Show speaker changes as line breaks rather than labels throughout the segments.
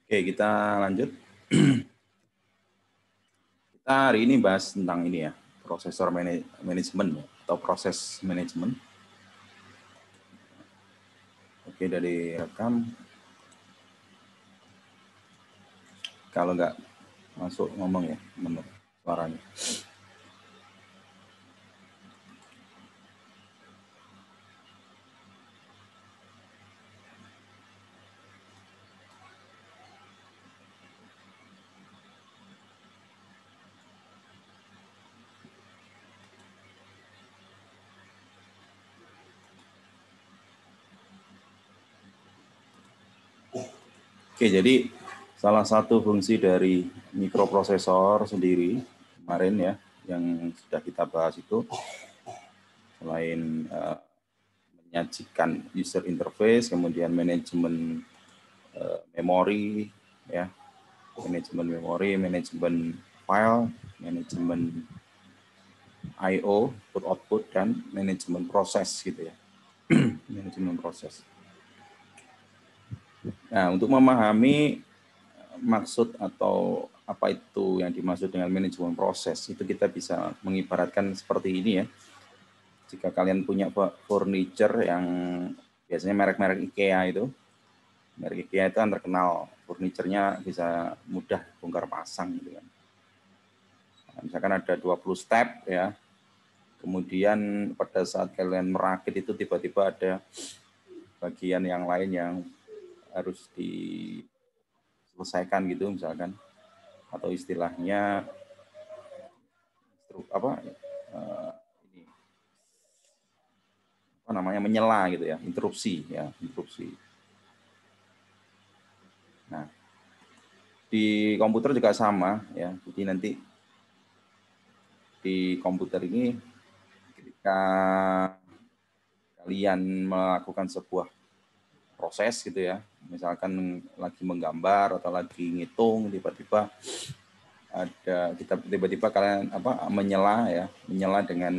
Oke, kita lanjut. Kita hari ini bahas tentang ini ya, prosesor manajemen atau proses manajemen. Oke, dari rekam. Kalau nggak masuk ngomong ya, benar suaranya. Oke, jadi salah satu fungsi dari mikroprosesor sendiri kemarin ya, yang sudah kita bahas itu, selain menyajikan user interface, kemudian manajemen memori, ya, manajemen memori, manajemen file, manajemen I/O, output, dan manajemen proses gitu ya, manajemen proses. Nah, untuk memahami maksud atau apa itu yang dimaksud dengan manajemen proses, itu kita bisa mengibaratkan seperti ini ya. Jika kalian punya furniture yang biasanya merek-merek IKEA itu, merek IKEA itu kan terkenal, furniturnya bisa mudah bongkar pasang gitu kan. Nah, misalkan ada 20 step ya, kemudian pada saat kalian merakit itu tiba-tiba ada bagian yang lain yang harus diselesaikan gitu misalkan, atau istilahnya ini apa namanya, menyela gitu ya, interupsi ya, interupsi. Nah, di komputer juga sama ya, jadi nanti di komputer ini ketika kalian melakukan sebuah proses gitu ya, misalkan lagi menggambar atau lagi ngitung, tiba-tiba kalian menyela ya, menyela dengan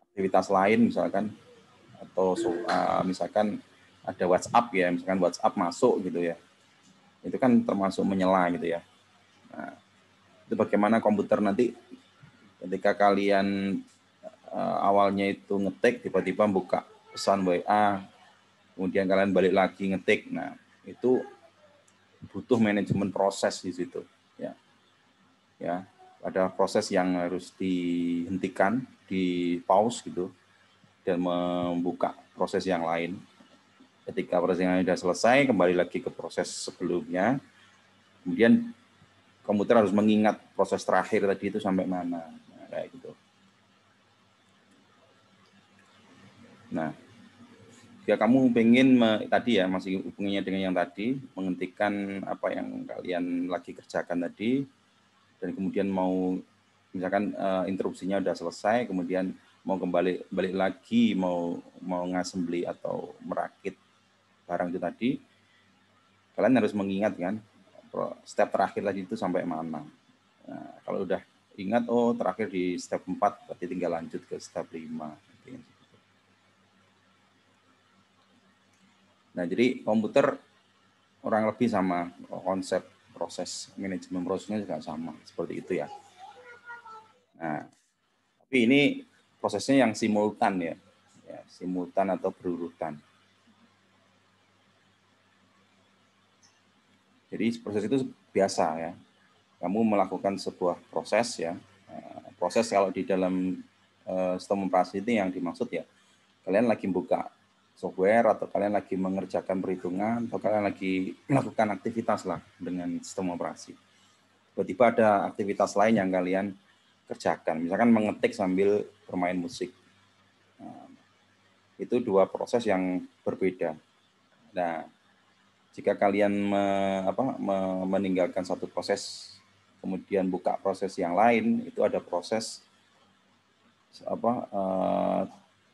aktivitas lain misalkan, atau misalkan ada WhatsApp ya, misalkan WhatsApp masuk gitu ya, itu kan termasuk menyela gitu ya. Nah, itu bagaimana komputer nanti ketika kalian awalnya itu ngetik, tiba-tiba buka pesan WA, kemudian kalian balik lagi ngetik. Nah, itu butuh manajemen proses di situ. Ya, ada proses yang harus dihentikan, di pause gitu, dan membuka proses yang lain. Ketika proses yang sudah selesai, kembali lagi ke proses sebelumnya. Kemudian komputer harus mengingat proses terakhir tadi itu sampai mana. Nah, kayak gitu. Nah, jika kamu pengen tadi ya, masih hubungannya dengan yang tadi, menghentikan apa yang kalian lagi kerjakan tadi, dan kemudian mau misalkan interupsinya udah selesai, kemudian mau balik lagi, mau ngasembli atau merakit barang itu tadi, kalian harus mengingat kan step terakhir tadi itu sampai mana. Nah, kalau udah ingat, oh terakhir di step 4, berarti tinggal lanjut ke step 5. Nah, jadi komputer orang lebih sama, konsep proses manajemen prosesnya juga sama, seperti itu ya. Nah, tapi ini prosesnya yang simultan ya, simultan atau berurutan. Jadi proses itu biasa ya, kamu melakukan sebuah proses ya, proses kalau di dalam sistem operasi itu yang dimaksud ya, kalian lagi buka software atau kalian lagi mengerjakan perhitungan atau kalian lagi melakukan aktivitas lah dengan sistem operasi. Tiba-tiba ada aktivitas lain yang kalian kerjakan, misalkan mengetik sambil bermain musik. Nah, itu dua proses yang berbeda. Nah, jika kalian meninggalkan satu proses, kemudian buka proses yang lain, itu ada proses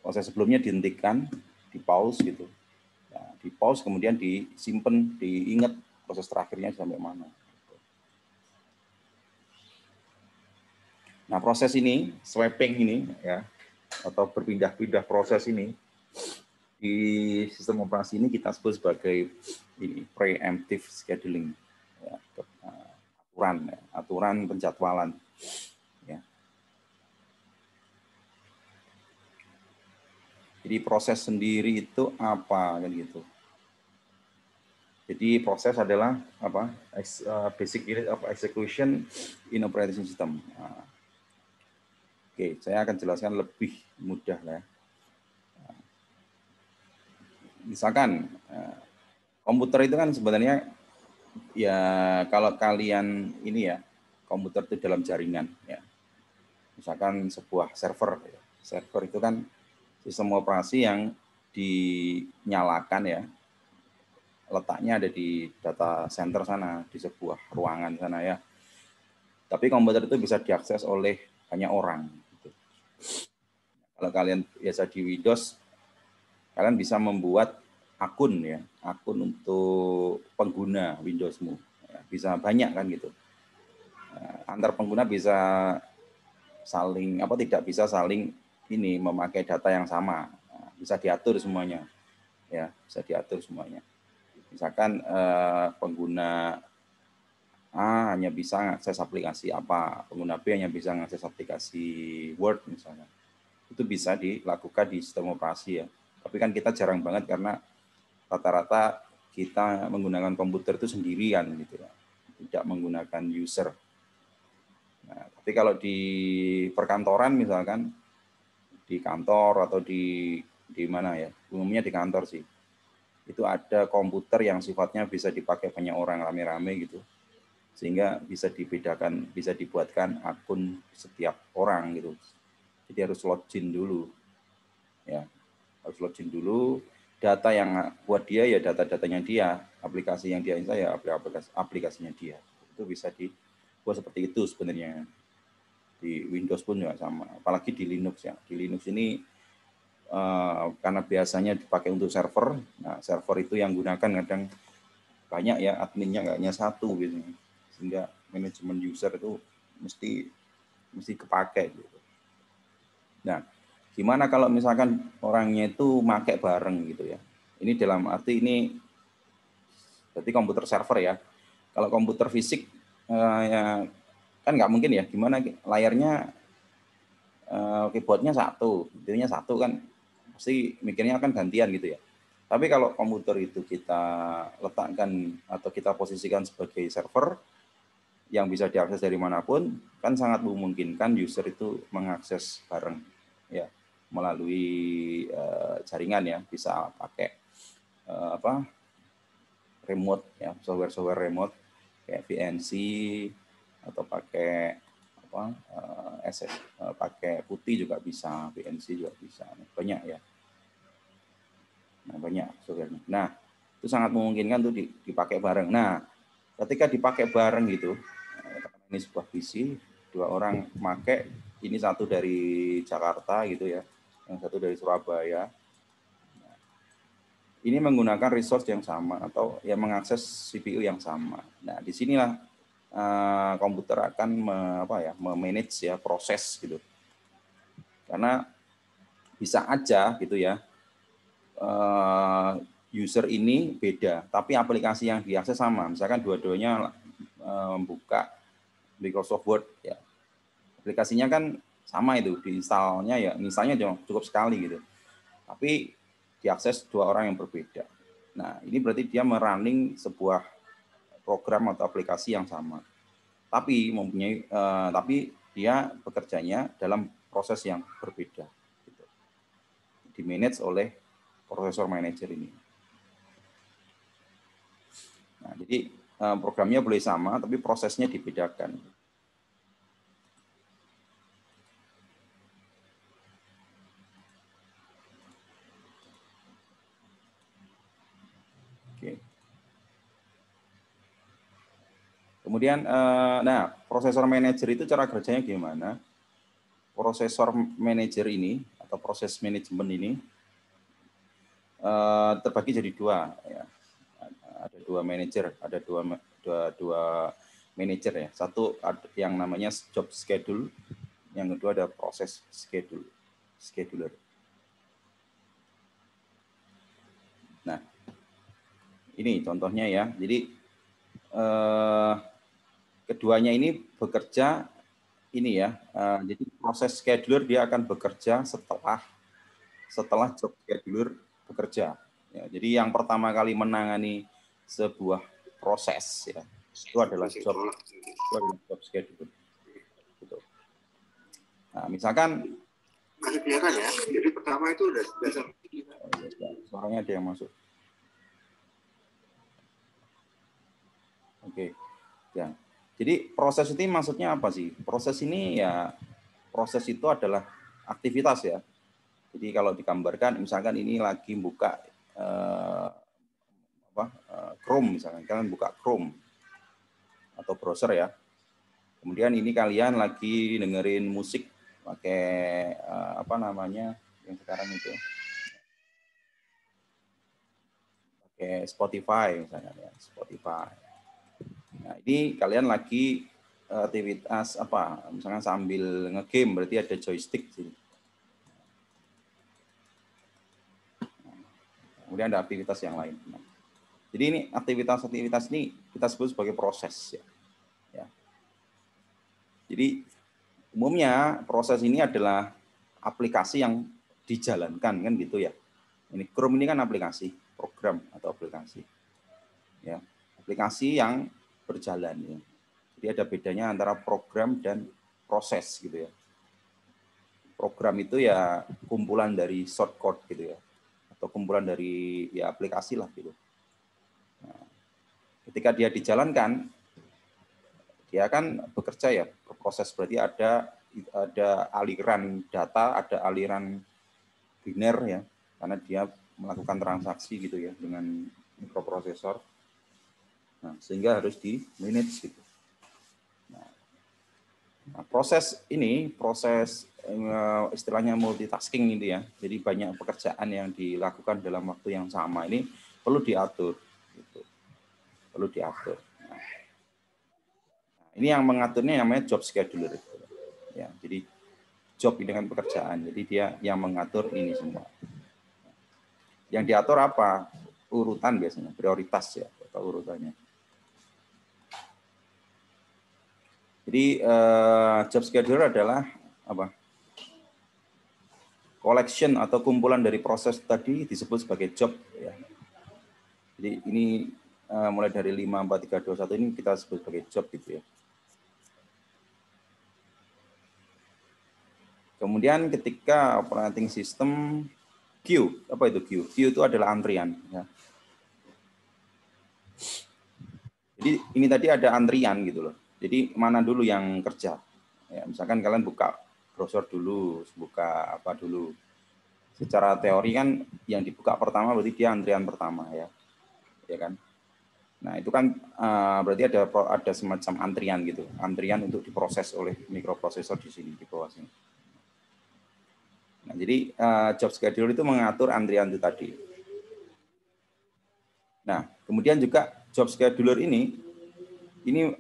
proses sebelumnya dihentikan, di pause gitu. Nah, di pause kemudian disimpan, diingat proses terakhirnya sampai mana. Nah, proses ini, swapping ini ya, atau berpindah-pindah proses ini, di sistem operasi ini kita sebut sebagai ini, preemptive scheduling. ya, aturan penjadwalan. Ya. Jadi proses sendiri itu apa kan gitu. Jadi proses adalah apa? Basic unit of execution in operating system. Nah, oke, saya akan jelaskan lebih mudah lah. Misalkan komputer itu kan sebenarnya ya kalau kalian ini ya komputer itu dalam jaringan ya. Misalkan sebuah server, ya. Server itu kan sistem operasi yang dinyalakan ya, letaknya ada di data center sana, di sebuah ruangan sana ya. Tapi komputer itu bisa diakses oleh banyak orang. Gitu. Kalau kalian biasa di Windows, kalian bisa membuat akun ya, akun untuk pengguna Windowsmu. Ya, bisa banyak kan gitu. Antar pengguna bisa saling tidak bisa saling ini memakai data yang sama. Bisa diatur semuanya. Ya, bisa diatur semuanya. Misalkan pengguna A hanya bisa mengakses aplikasi apa, pengguna B hanya bisa mengakses aplikasi Word misalnya. Itu bisa dilakukan di sistem operasi ya. Tapi kan kita jarang banget karena rata-rata kita menggunakan komputer itu sendirian gitu ya. Tidak menggunakan user. Nah, tapi kalau di perkantoran misalkan di kantor atau di mana ya, umumnya di kantor sih. Itu ada komputer yang sifatnya bisa dipakai banyak orang rame-rame gitu. Sehingga bisa dibedakan, bisa dibuatkan akun setiap orang gitu. Jadi harus login dulu. Ya, harus login dulu. Data yang buat dia ya data-datanya dia, aplikasi yang dia install ya aplikasinya dia. Itu bisa dibuat seperti itu sebenarnya. Di Windows pun juga sama, apalagi di Linux ya. Di Linux ini karena biasanya dipakai untuk server, nah server itu yang gunakan kadang banyak ya, adminnya nggak hanya satu gitu, sehingga manajemen user itu mesti kepake gitu. Nah, gimana kalau misalkan orangnya itu make bareng gitu ya? Ini dalam arti ini berarti komputer server ya. Kalau komputer fisik ya kan nggak mungkin ya. Gimana layarnya keyboardnya satu, intinya satu kan pasti mikirnya akan gantian gitu ya. Tapi kalau komputer itu kita letakkan atau kita posisikan sebagai server yang bisa diakses dari manapun, kan sangat memungkinkan user itu mengakses bareng ya melalui jaringan ya, bisa pakai remote ya, software remote kayak VNC atau pakai pakai putih juga bisa, VNC juga bisa, banyak ya. Nah, banyak softwarenya. Nah, itu sangat memungkinkan tuh dipakai bareng. Nah, ketika dipakai bareng gitu, ini sebuah PC, dua orang pakai, ini satu dari Jakarta gitu ya, yang satu dari Surabaya. Nah, ini menggunakan resource yang sama atau yang mengakses CPU yang sama. Nah, disinilah komputer akan memanage ya proses gitu. Karena bisa aja gitu ya, user ini beda, tapi aplikasi yang diakses sama. Misalkan dua-duanya membuka Microsoft Word, ya aplikasinya kan sama itu, diinstalnya ya, misalnya cukup sekali gitu. Tapi diakses dua orang yang berbeda. Nah, ini berarti dia merunning sebuah program atau aplikasi yang sama. Tapi mempunyai, tapi dia bekerjanya dalam proses yang berbeda. Gitu. Dimanage oleh prosesor manager ini. Nah, jadi programnya boleh sama, tapi prosesnya dibedakan. Oke. Kemudian, nah, prosesor manager itu cara kerjanya gimana? Prosesor manager ini atau proses manajemen ini terbagi jadi dua. Ya. Ada dua manajer, ada dua manajer ya. Satu yang namanya job schedule, yang kedua ada proses scheduler. Nah, ini contohnya ya. Jadi keduanya ini bekerja ini ya. Jadi proses scheduler dia akan bekerja setelah job scheduler bekerja. Ya, jadi yang pertama kali menangani sebuah proses ya itu adalah job scheduler. Gitu. Nah, misalkan
masih kelihatan ya. Jadi pertama itu udah dasar.
Suaranya ada yang masuk. Oke. Ya. Jadi proses ini maksudnya apa sih? Proses ini ya proses itu adalah aktivitas ya. Jadi kalau digambarkan misalkan ini lagi buka Chrome misalkan, kalian buka Chrome atau browser ya. Kemudian ini kalian lagi dengerin musik pakai apa namanya yang sekarang itu pakai Spotify misalnya ya, Spotify. Nah, ini kalian lagi aktivitas apa? Misalnya sambil ngegame berarti ada joystick sini. Kemudian ada aktivitas yang lain. Nah, jadi ini aktivitas-aktivitas ini kita sebut sebagai proses ya. Ya. Jadi umumnya proses ini adalah aplikasi yang dijalankan kan gitu ya. Ini Chrome ini kan aplikasi, program atau aplikasi. Ya, aplikasi yang berjalan ya. Jadi ada bedanya antara program dan proses gitu ya. Program itu ya kumpulan dari shortcode gitu ya. Atau kumpulan dari ya aplikasi lah gitu. Nah, ketika dia dijalankan dia akan bekerja ya, proses berarti ada aliran data, ada aliran biner ya, karena dia melakukan transaksi gitu ya dengan mikroprosesor. Nah, sehingga harus di manage gitu. Nah, proses ini proses istilahnya multitasking gitu ya. Jadi banyak pekerjaan yang dilakukan dalam waktu yang sama ini perlu diatur gitu. Perlu diatur. Nah, ini yang mengaturnya namanya job scheduler. Ya, jadi job dengan pekerjaan. Jadi dia yang mengatur ini semua. Yang diatur apa? Urutan biasanya, prioritas ya, atau urutannya. Jadi job scheduler adalah apa? Collection atau kumpulan dari proses tadi disebut sebagai job ya. Jadi ini mulai dari 5, 4, 3, 2, 1 ini kita sebut sebagai job gitu ya. Kemudian ketika operating system queue, apa itu queue? Queue itu adalah antrian. Ya. Jadi ini tadi ada antrian gitu loh. Jadi mana dulu yang kerja? Ya, misalkan kalian buka browser dulu, buka apa dulu. Secara teori kan yang dibuka pertama berarti dia antrian pertama ya, ya kan? Nah itu kan berarti ada semacam antrian gitu, antrian untuk diproses oleh mikroprosesor di sini di bawah sini. Nah, jadi job schedule itu mengatur antrian itu tadi. Nah, kemudian juga job scheduler ini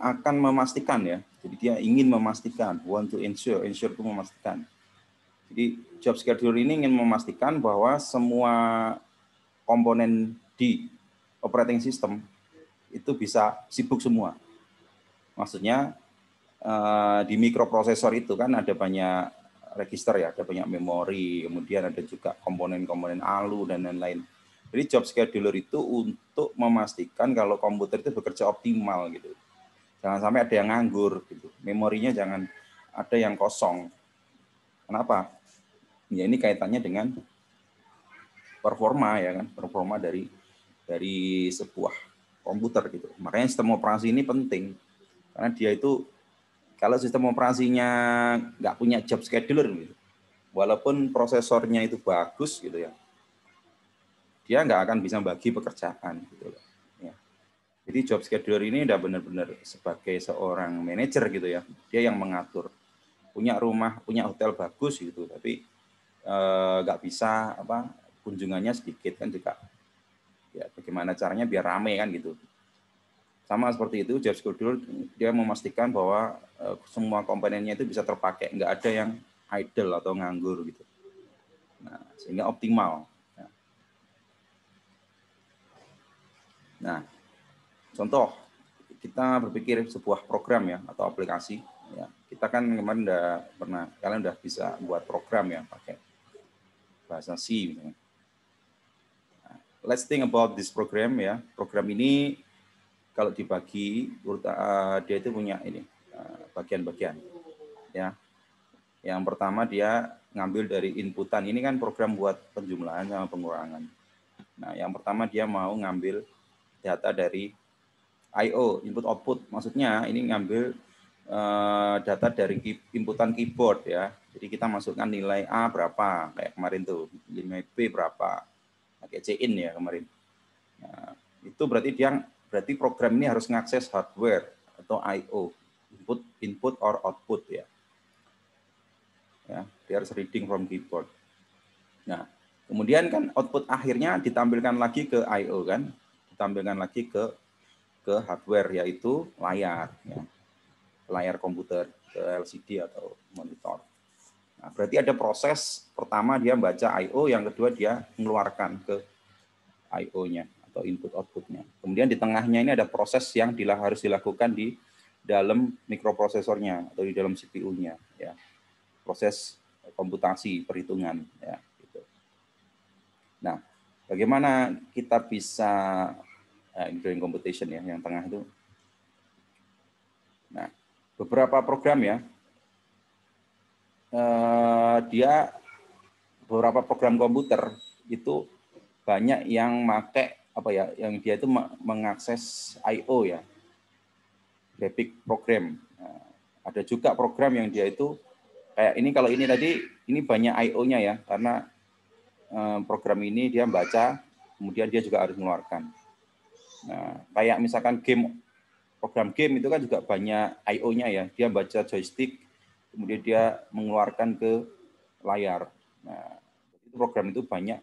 akan memastikan ya. Jadi dia ingin memastikan, want to ensure itu memastikan. Jadi job scheduler ini ingin memastikan bahwa semua komponen di operating system itu bisa sibuk semua. Maksudnya di mikroprosesor itu kan ada banyak register ya, ada banyak memori, kemudian ada juga komponen-komponen ALU dan lain-lain. Jadi job scheduler itu untuk memastikan kalau komputer itu bekerja optimal gitu. Jangan sampai ada yang nganggur gitu. Memorinya jangan ada yang kosong. Kenapa? Ya ini kaitannya dengan performa ya kan, performa dari sebuah komputer gitu. Makanya sistem operasi ini penting karena dia itu kalau sistem operasinya nggak punya job scheduler gitu, walaupun prosesornya itu bagus gitu ya, dia nggak akan bisa bagi pekerjaan gitu loh. Ya. Jadi job scheduler ini udah benar-benar sebagai seorang manajer gitu ya, dia yang mengatur. Punya rumah, punya hotel bagus gitu, tapi nggak bisa apa kunjungannya sedikit kan juga. Ya bagaimana caranya biar rame kan gitu. Sama seperti itu, job scheduler dia memastikan bahwa semua komponennya itu bisa terpakai, nggak ada yang idle atau nganggur gitu. Nah, sehingga optimal. Nah, contoh kita berpikir sebuah program ya atau aplikasi ya. Kita kan kemarin kalian udah bisa buat program ya pakai bahasa C misalnya. Let's think about this program ya. Program ini kalau dibagi dia itu punya ini bagian-bagian ya. Yang pertama dia ngambil dari inputan. Ini kan program buat penjumlahan sama pengurangan. Nah, yang pertama dia mau ngambil data dari I/O, input output. Maksudnya ini ngambil data dari inputan keyboard ya. Jadi kita masukkan nilai A berapa kayak kemarin tuh, nilai B berapa. Pakai C-in ya kemarin. Nah, itu berarti program ini harus mengakses hardware atau I/O, input or output ya. Ya, dia harus reading from keyboard. Nah, kemudian kan output akhirnya ditampilkan lagi ke I/O kan, ditampilkan lagi ke hardware yaitu layar, ya. Layar komputer, ke LCD atau monitor. Nah, berarti ada proses pertama dia baca I/O, yang kedua dia mengeluarkan ke I/O-nya atau input output-nya. Kemudian di tengahnya ini ada proses yang harus dilakukan di dalam mikroprosesornya atau di dalam CPU-nya, ya. Proses komputasi perhitungan ya gitu. Nah, bagaimana kita bisa during computation ya yang tengah itu. Nah, beberapa program ya beberapa program komputer itu banyak yang pakai apa ya, yang dia itu mengakses I/O ya, graphic program. Nah, ada juga program yang dia itu kayak ini, kalau ini tadi, ini banyak I/O-nya ya, karena program ini dia baca, kemudian dia juga harus mengeluarkan. Nah, kayak misalkan program game itu kan juga banyak I/O-nya ya, dia baca joystick, kemudian dia mengeluarkan ke layar. Nah, itu program itu banyak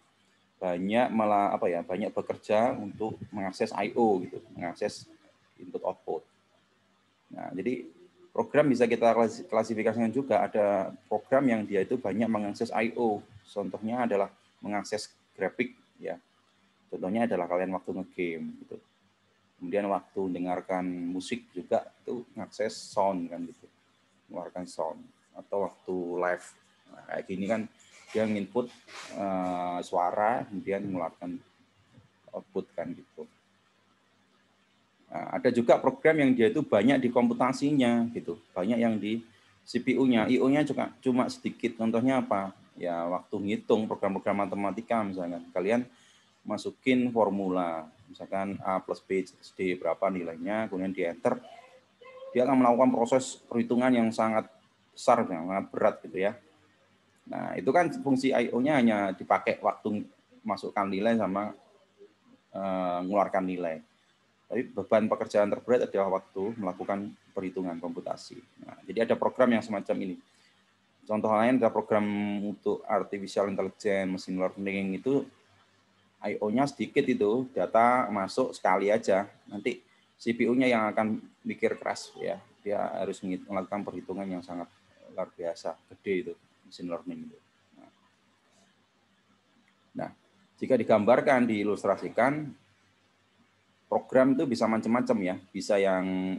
bekerja untuk mengakses I/O gitu, mengakses input output. Nah, jadi program bisa kita klasifikasikan juga, ada program yang dia itu banyak mengakses I/O. Contohnya adalah mengakses grafik ya. Contohnya adalah kalian waktu nge-game gitu. Kemudian waktu dengarkan musik juga itu mengakses sound kan gitu. Mengeluarkan sound, atau waktu live. Nah, kayak gini kan dia nginput suara, kemudian mengeluarkan output kan gitu. Nah, ada juga program yang dia itu banyak di komputasinya gitu, banyak yang di CPU-nya, I/O-nya juga cuma sedikit. Contohnya apa? Ya waktu ngitung program-program matematika misalnya, kalian masukin formula, misalkan A plus B plus D berapa nilainya, kemudian di enter, dia akan melakukan proses perhitungan yang sangat besar, yang sangat berat gitu ya. Nah itu kan fungsi I/O-nya hanya dipakai waktu masukkan nilai sama mengeluarkan nilai. Tapi beban pekerjaan terberat adalah waktu melakukan perhitungan komputasi. Nah, jadi ada program yang semacam ini. Contoh lain ada program untuk artificial intelligence, machine learning, itu I/O-nya sedikit, itu data masuk sekali aja. Nanti CPU-nya yang akan mikir keras ya. Dia harus melakukan perhitungan yang sangat luar biasa, gede itu machine learning itu. Nah, jika digambarkan, diilustrasikan, program itu bisa macam-macam ya, bisa yang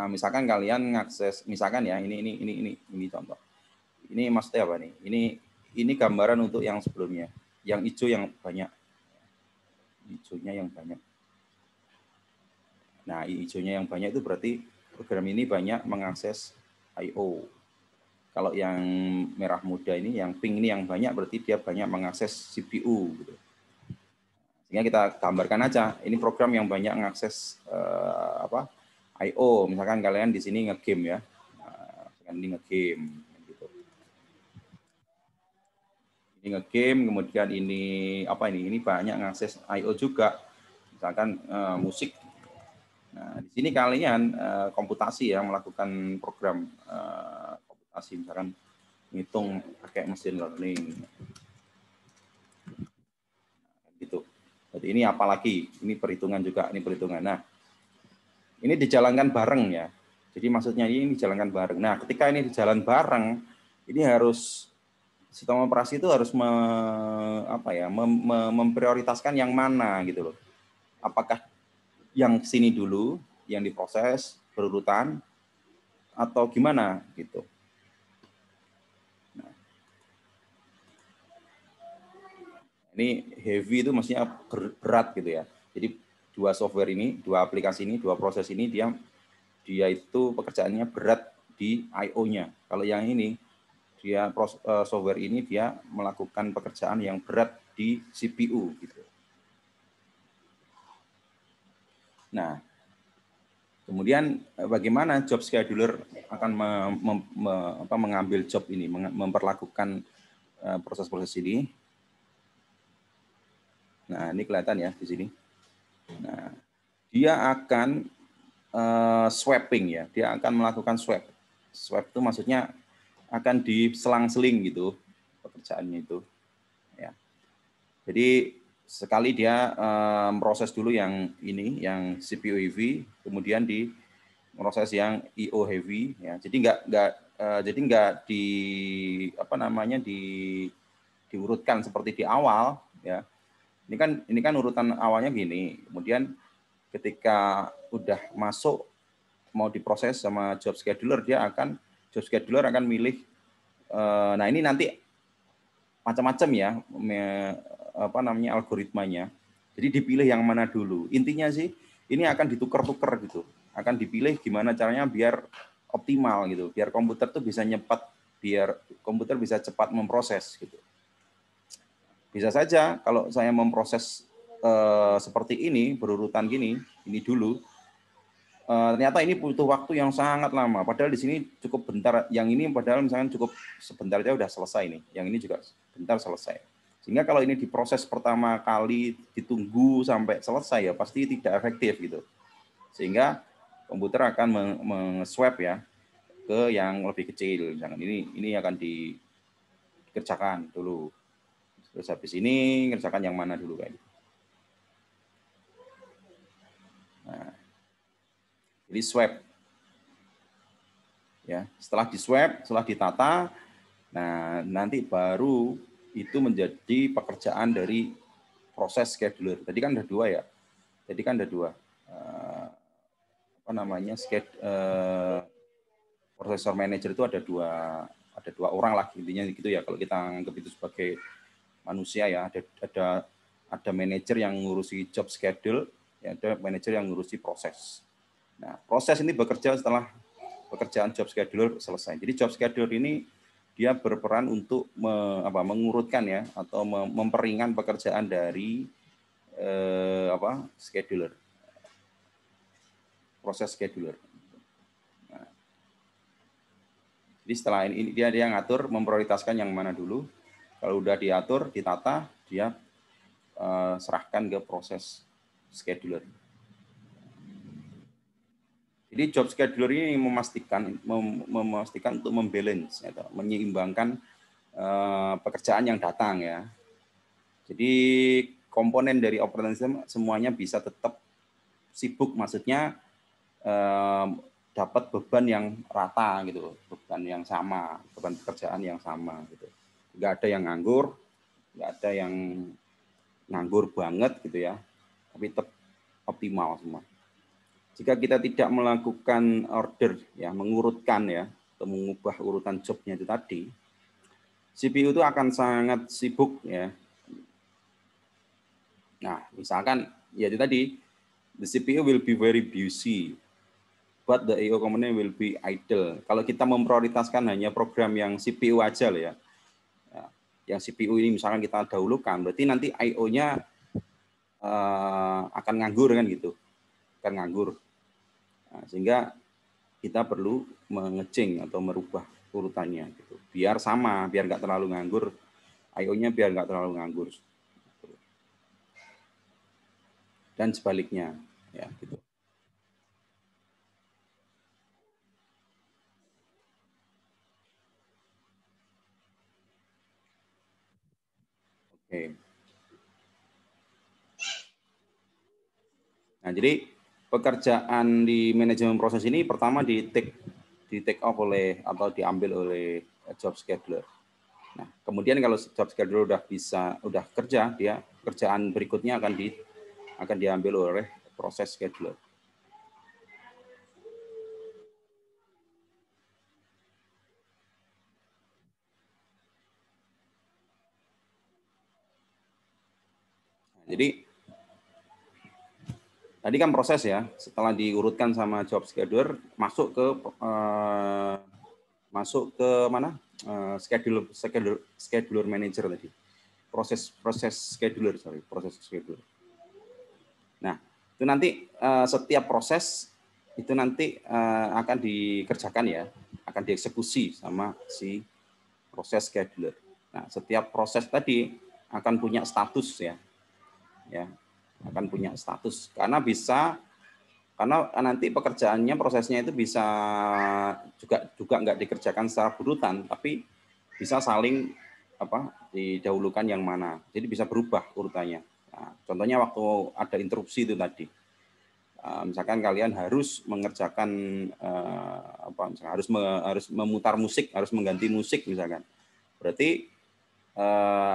misalkan kalian ngakses, misalkan ya ini contoh. Ini maksudnya apa nih? Ini gambaran untuk yang sebelumnya, yang hijau yang banyak, hijaunya yang banyak. Nah, hijaunya yang banyak itu berarti program ini banyak mengakses I/O. Kalau yang merah muda ini, yang pink ini yang banyak, berarti dia banyak mengakses CPU gitu. Sehingga kita gambarkan aja, ini program yang banyak mengakses I/O. Misalkan kalian di sini nge-game ya, ini nge-game, gitu. Ini nge-game, kemudian ini apa ini? Ini banyak mengakses I/O juga. Misalkan musik. Nah, di sini kalian komputasi ya, melakukan program komputasi, misalkan ngitung pakai mesin learning. Gitu. Jadi ini apalagi, ini perhitungan juga, ini perhitungan. Nah, ini dijalankan bareng ya. Jadi maksudnya ini dijalankan bareng. Nah, ketika ini dijalan bareng, ini harus sistem operasi itu harus memprioritaskan yang mana gitu loh. Apakah yang sini dulu yang diproses berurutan atau gimana gitu. Nah, ini heavy itu maksudnya berat gitu ya. Jadi dua software ini, dua aplikasi ini, dua proses ini dia itu pekerjaannya berat di I/O-nya. Kalau yang ini dia software ini dia melakukan pekerjaan yang berat di CPU gitu. Nah, kemudian bagaimana job scheduler akan mengambil job ini, memperlakukan proses-proses ini. Nah, ini kelihatan ya di sini. Nah, dia akan swapping ya, dia akan melakukan swap. Swap itu maksudnya akan diselang-seling gitu pekerjaannya itu. Ya. Jadi sekali dia proses dulu yang ini, yang CPU heavy, kemudian di proses yang IO heavy, ya. Jadi nggak diurutkan seperti di awal, ya. Ini kan urutan awalnya gini, kemudian ketika udah masuk mau diproses sama job scheduler, job scheduler akan milih. Nah ini nanti macam-macam ya, algoritmanya. Jadi dipilih yang mana dulu. Intinya sih ini akan ditukar-tukar gitu. Akan dipilih gimana caranya biar optimal gitu, biar komputer tuh bisa cepat memproses gitu. Bisa saja kalau saya memproses seperti ini, berurutan gini, ini dulu, ternyata ini butuh waktu yang sangat lama. Padahal di sini cukup bentar. Yang ini padahal misalnya cukup sebentar aja udah selesai nih. Yang ini juga bentar selesai. Sehingga kalau ini diproses pertama kali ditunggu sampai selesai ya pasti tidak efektif gitu. Sehingga komputer akan meng-swap ya ke yang lebih kecil. Misalkan ini akan dikerjakan dulu. Terus habis ini kerjakan yang mana dulu kayak gitu. Nah, jadi swap. Ya, setelah di-swap, setelah ditata, nah nanti baru itu menjadi pekerjaan dari proses scheduler. Tadi kan ada dua ya. Jadi kan ada dua. Processor manager itu ada dua orang lah intinya gitu ya. Kalau kita anggap itu sebagai manusia ya, ada manajer yang ngurusi job schedule, ya ada manajer yang ngurusi proses. Nah, proses ini bekerja setelah pekerjaan job scheduler selesai. Jadi job scheduler ini dia berperan untuk mengurutkan ya atau memperingan pekerjaan dari scheduler, proses scheduler. Nah, jadi setelah ini dia ngatur, memprioritaskan yang mana dulu. Kalau udah diatur, ditata, dia serahkan ke proses scheduler. Jadi job scheduler ini memastikan untuk membalance, atau menyeimbangkan pekerjaan yang datang ya. Jadi komponen dari operating system semuanya bisa tetap sibuk, maksudnya dapat beban yang rata gitu, beban yang sama, beban pekerjaan yang sama gitu. Nggak ada yang nganggur, nggak ada yang nganggur banget gitu ya, tapi tetap optimal semua. Jika kita tidak melakukan order ya, mengurutkan ya, atau mengubah urutan jobnya itu tadi, CPU itu akan sangat sibuk ya. Nah, misalkan ya itu tadi, the CPU will be very busy, but the I/O component will be idle. Kalau kita memprioritaskan hanya program yang CPU aja loh ya, yang CPU ini misalkan kita dahulukan, berarti nanti I/O-nya akan nganggur kan gitu, akan nganggur. Nah, sehingga kita perlu mengecing atau merubah urutannya gitu. Biar sama, biar nggak terlalu nganggur, I/O-nya biar nggak terlalu nganggur. Dan sebaliknya, ya gitu. Oke. Nah, jadi pekerjaan di manajemen proses ini pertama di take off oleh atau diambil oleh job scheduler. Nah, kemudian kalau job scheduler udah kerja, dia kerjaan berikutnya akan diambil oleh proses scheduler. Jadi tadi kan proses ya, setelah diurutkan sama job scheduler masuk ke mana? Scheduler manager tadi. Proses scheduler. Nah, itu nanti setiap proses itu nanti akan dikerjakan ya, akan dieksekusi sama si proses scheduler. Nah, setiap proses tadi akan punya status ya, akan punya status karena nanti pekerjaannya prosesnya itu bisa juga nggak dikerjakan secara berurutan, tapi bisa saling didahulukan yang mana, jadi bisa berubah urutannya. Nah, contohnya waktu ada interupsi itu tadi, misalkan kalian harus mengerjakan harus memutar musik, harus mengganti musik misalkan, berarti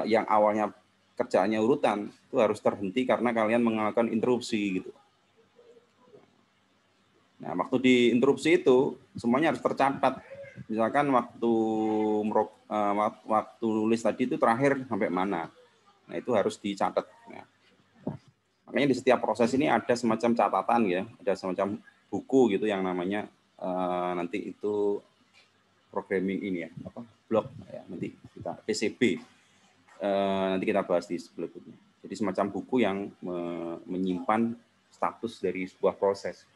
yang awalnya kerjaannya urutan itu harus terhenti karena kalian mengalami interupsi gitu. Nah, waktu di interupsi itu semuanya harus tercatat. Misalkan waktu nulis tadi itu terakhir sampai mana. Nah, itu harus dicatat. Nah, makanya di setiap proses ini ada semacam catatan ya, ada semacam buku gitu yang namanya nanti itu programming ini ya, blog ya, nanti kita PCB. Nanti kita bahas di berikutnya. Jadi semacam buku yang menyimpan status dari sebuah proses.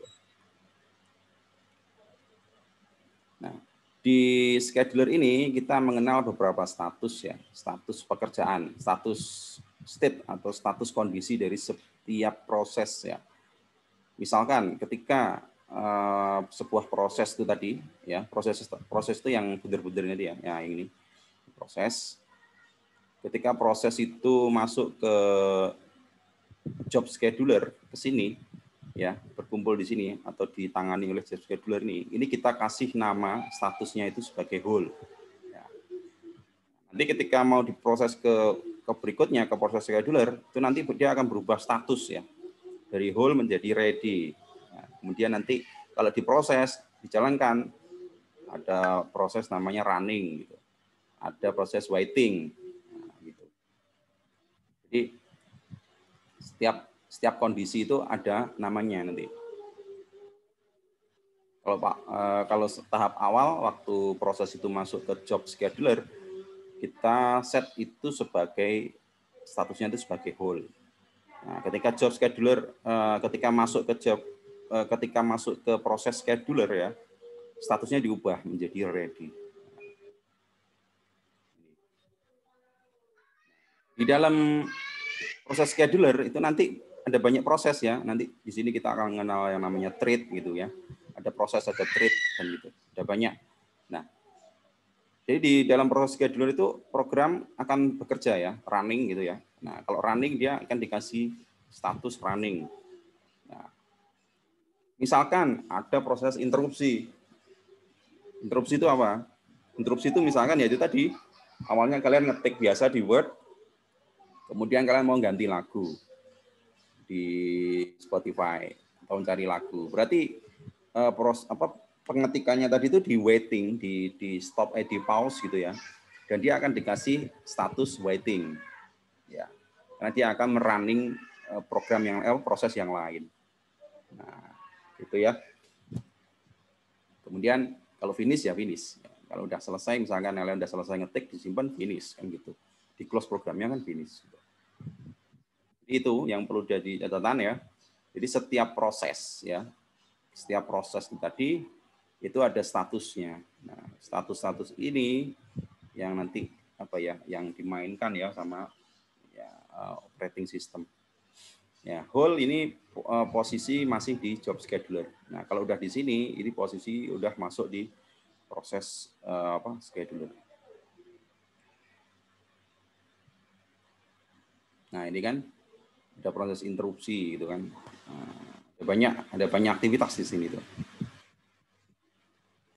Nah, di scheduler ini kita mengenal beberapa status ya, status pekerjaan, status state atau status kondisi dari setiap proses ya. Misalkan ketika sebuah proses itu tadi ya, proses itu yang benar-benar ini ya, ini proses. Ketika proses itu masuk ke job scheduler ke sini ya, berkumpul di sini atau ditangani oleh job scheduler ini kita kasih nama statusnya itu sebagai whole. Ya. Nanti ketika mau diproses ke berikutnya ke proses scheduler itu nanti dia akan berubah status ya, dari whole menjadi ready. Nah, kemudian nanti kalau diproses dijalankan ada proses namanya running gitu, ada proses waiting. Jadi setiap kondisi itu ada namanya nanti. Kalau tahap awal waktu proses itu masuk ke job scheduler, kita set itu sebagai statusnya itu sebagai whole. Nah, ketika job scheduler ketika masuk ke proses scheduler ya, statusnya diubah menjadi ready. Di dalam proses scheduler itu nanti ada banyak proses ya. Nanti di sini kita akan mengenal yang namanya thread gitu ya. Ada proses, ada thread dan gitu. Ada banyak. Nah, jadi di dalam proses scheduler itu program akan bekerja ya, running gitu ya. Nah, kalau running dia akan dikasih status running. Nah, misalkan ada proses interupsi. Interupsi itu apa? Interupsi itu misalkan ya itu tadi awalnya kalian ngetik biasa di Word, kemudian kalian mau ganti lagu di Spotify atau mencari lagu. Berarti pengetikannya tadi itu di waiting, di stop, di pause gitu ya. Dan dia akan dikasih status waiting. Ya. Karena dia akan merunning program proses yang lain. Nah, gitu ya. Kemudian kalau finish ya finish. Kalau udah selesai misalkan kalian udah selesai ngetik disimpan finish kan gitu. Di close programnya kan finish. Itu yang perlu jadi catatan ya. Jadi setiap proses ya, setiap proses tadi itu ada statusnya. Nah, status-status ini yang nanti yang dimainkan ya sama ya, operating system. Ya, whole ini posisi masih di job scheduler. Nah, kalau udah di sini ini posisi udah masuk di proses scheduler. Nah, ini kan ada proses interupsi gitu kan. Ada banyak aktivitas di sini tuh.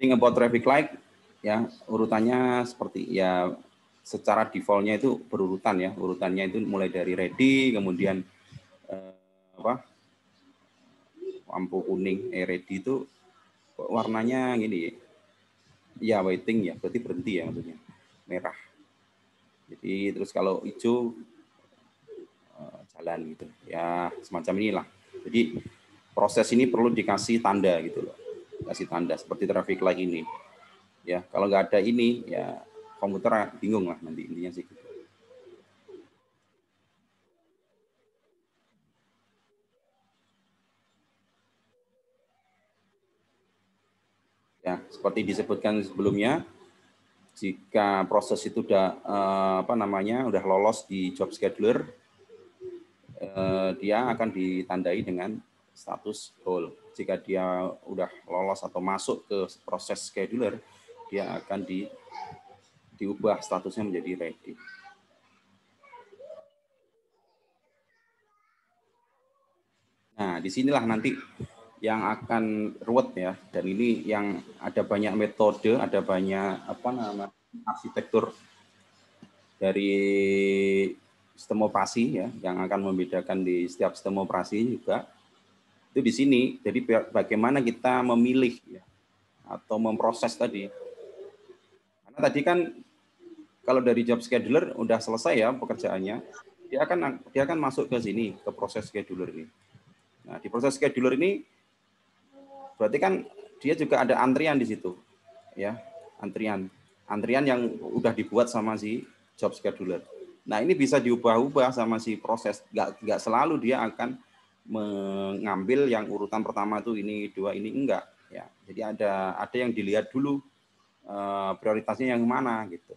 Think about traffic light ya, urutannya seperti ya secara defaultnya itu berurutan ya, urutannya itu mulai dari ready, kemudian lampu kuning ready itu warnanya gini ya, waiting ya, berarti berhenti ya maksudnya, merah. Jadi terus kalau hijau jalan gitu. Ya, semacam inilah. Jadi proses ini perlu dikasih tanda gitu loh. Kasih tanda seperti traffic light ini. Ya, kalau nggak ada ini ya komputer bingung lah nanti intinya sih gitu. Ya, seperti disebutkan sebelumnya, jika proses itu udah udah lolos di job scheduler, dia akan ditandai dengan status hold. Jika dia udah lolos atau masuk ke proses scheduler, dia akan diubah statusnya menjadi ready. Nah, disinilah nanti yang akan ruwet ya, dan ini yang ada banyak metode, ada banyak arsitektur dari sistem operasi ya, yang akan membedakan di setiap sistem operasi juga. Itu di sini. Jadi bagaimana kita memilih ya, atau memproses tadi. Karena tadi kan kalau dari job scheduler udah selesai ya pekerjaannya, dia akan masuk ke sini, ke proses scheduler ini. Nah, di proses scheduler ini berarti kan dia juga ada antrian di situ. Ya, antrian yang udah dibuat sama si job scheduler. Nah, ini bisa diubah-ubah sama si proses. Nggak selalu dia akan mengambil yang urutan pertama tuh ini, dua ini, enggak ya. Jadi ada yang dilihat dulu prioritasnya yang mana gitu.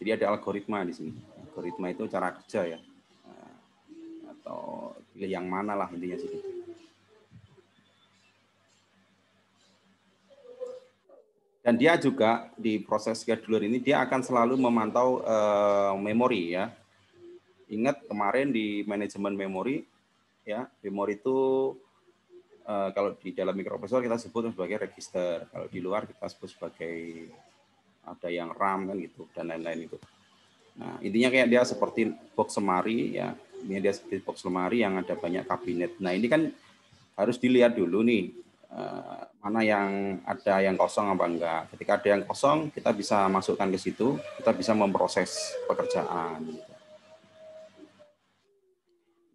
Jadi ada algoritma di sini. Algoritma itu cara kerja ya. Atau pilih yang mana lah intinya sih. Dan dia juga di proses scheduler ini dia akan selalu memantau memori ya. Ingat kemarin di manajemen memori ya, memori itu kalau di dalam microprosesor kita sebut sebagai register, kalau di luar kita sebut sebagai ada yang RAM kan gitu dan lain-lain itu. Nah, intinya kayak dia seperti box lemari ya. Ini dia seperti box lemari yang ada banyak kabinet. Nah, ini kan harus dilihat dulu nih mana yang ada yang kosong apa enggak. Ketika ada yang kosong, kita bisa masukkan ke situ, kita bisa memproses pekerjaan.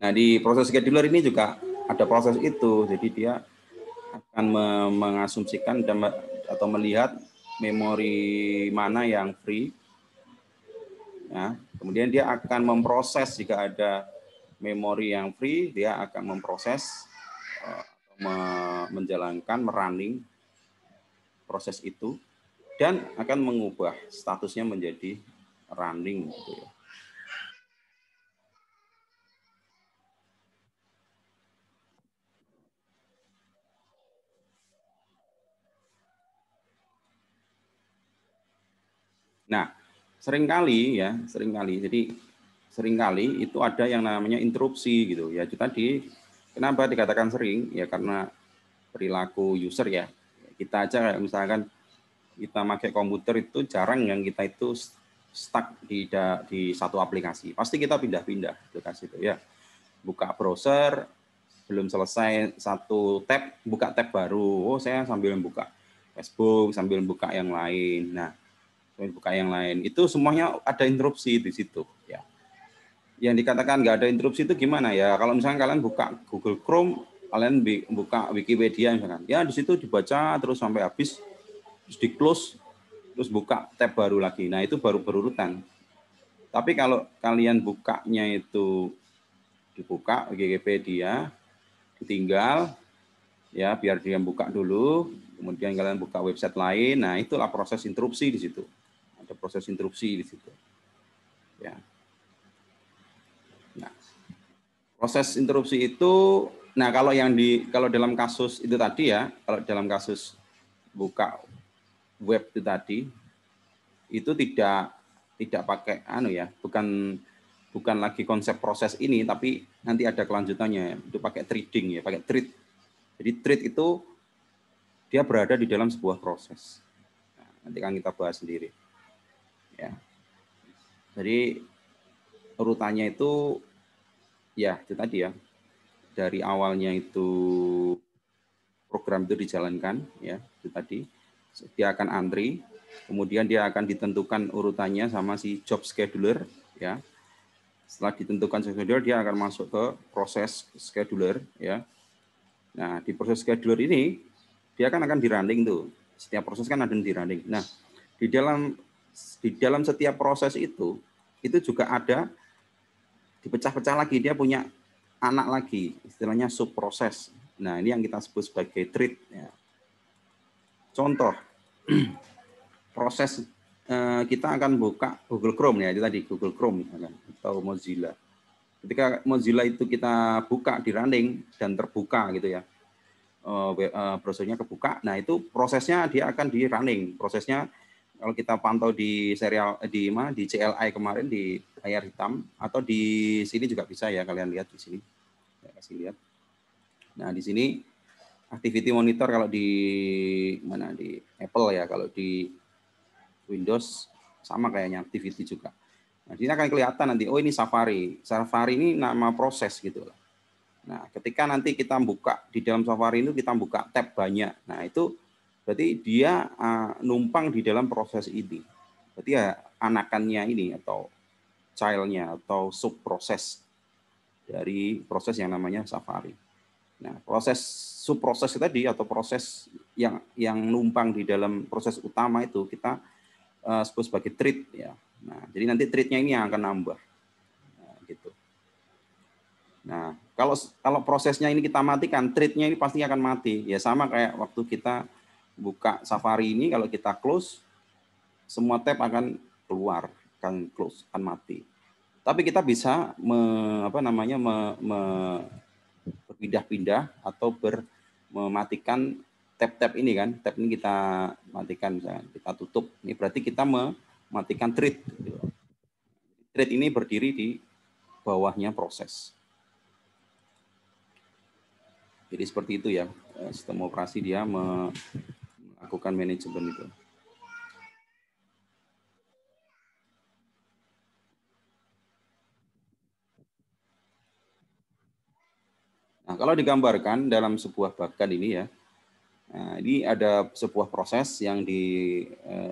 Nah, di proses scheduler ini juga ada proses itu. Jadi dia akan mengasumsikan atau melihat memori mana yang free. Ya, kemudian dia akan memproses jika ada memori yang free, dia akan memproses menjalankan merunning proses itu dan akan mengubah statusnya menjadi running gitu ya. Nah, seringkali itu ada yang namanya interupsi gitu ya. Itu tadi kenapa dikatakan sering ya, karena perilaku user ya. Kita aja kayak misalkan kita pakai komputer itu jarang yang kita itu stuck di satu aplikasi. Pasti kita pindah-pindah aplikasi itu ya. Buka browser, belum selesai satu tab, buka tab baru. Oh, saya sambil buka Facebook, sambil buka yang lain. Nah, buka yang lain. Itu semuanya ada interupsi di situ ya. Yang dikatakan nggak ada interupsi itu gimana ya? Kalau misalnya kalian buka Google Chrome, kalian buka Wikipedia misalkan. Ya di situ dibaca terus sampai habis, terus di close, terus buka tab baru lagi. Nah, itu baru berurutan. Tapi kalau kalian bukanya itu dibuka Wikipedia, ditinggal ya biar dia buka dulu, kemudian kalian buka website lain. Nah, itulah proses interupsi di situ. Ada proses interupsi di situ. Ya. Nah, proses interupsi itu, nah kalau dalam kasus itu tadi ya, kalau dalam kasus buka web itu tadi, itu tidak pakai bukan lagi konsep proses ini, tapi nanti ada kelanjutannya, itu pakai threading ya, pakai thread. Jadi thread itu dia berada di dalam sebuah proses. Nah, nanti kan kita bahas sendiri. Ya. Jadi urutannya itu ya itu tadi ya. Dari awalnya itu program itu dijalankan ya, itu tadi. dia akan antri, kemudian dia akan ditentukan urutannya sama si job scheduler, ya. Setelah ditentukan scheduler, dia akan masuk ke proses scheduler, ya. Nah, di proses scheduler ini dia kan akan di running tuh. Setiap proses kan ada di running. Nah, di dalam setiap proses itu juga ada dipecah-pecah lagi, dia punya anak lagi, istilahnya sub proses. Nah, ini yang kita sebut sebagai thread, ya. Contoh proses kita akan buka Google Chrome, ya, itu tadi Google Chrome misalkan, atau Mozilla. Ketika Mozilla itu kita buka di running dan terbuka gitu ya, browsernya kebuka, nah itu prosesnya dia akan di running. Prosesnya kalau kita pantau di serial di CLI kemarin di layar hitam, atau di sini juga bisa ya, kalian lihat di sini. Ya, kasih lihat. Nah, di sini activity monitor kalau di mana, di Apple ya, kalau di Windows sama kayaknya activity juga. Nah, di sini akan kelihatan nanti, oh ini Safari. Safari ini nama proses gitu loh. Nah, ketika nanti kita buka di dalam Safari itu, kita buka tab banyak. Nah, itu berarti dia numpang di dalam proses ini. Berarti ya anakannya ini, atau child-nya, atau subproses dari proses yang namanya Safari. Nah, proses subproses tadi, atau proses yang numpang di dalam proses utama itu, kita sebut sebagai thread, ya. Nah, jadi nanti thread-nya ini yang akan nambah. Nah, gitu. Nah, kalau prosesnya ini kita matikan, thread-nya ini pasti akan mati. Ya sama kayak waktu kita buka Safari ini, kalau kita close, semua tab akan keluar, akan close, akan mati. Tapi kita bisa berpindah-pindah atau mematikan tab-tab ini kan. Tab ini kita matikan, misalnya kita tutup. Ini berarti kita mematikan thread. Thread ini berdiri di bawahnya proses. Jadi seperti itu ya, sistem operasi dia melakukan manajemen itu. Nah, kalau digambarkan dalam sebuah bucket ini ya, nah, ini ada sebuah proses yang di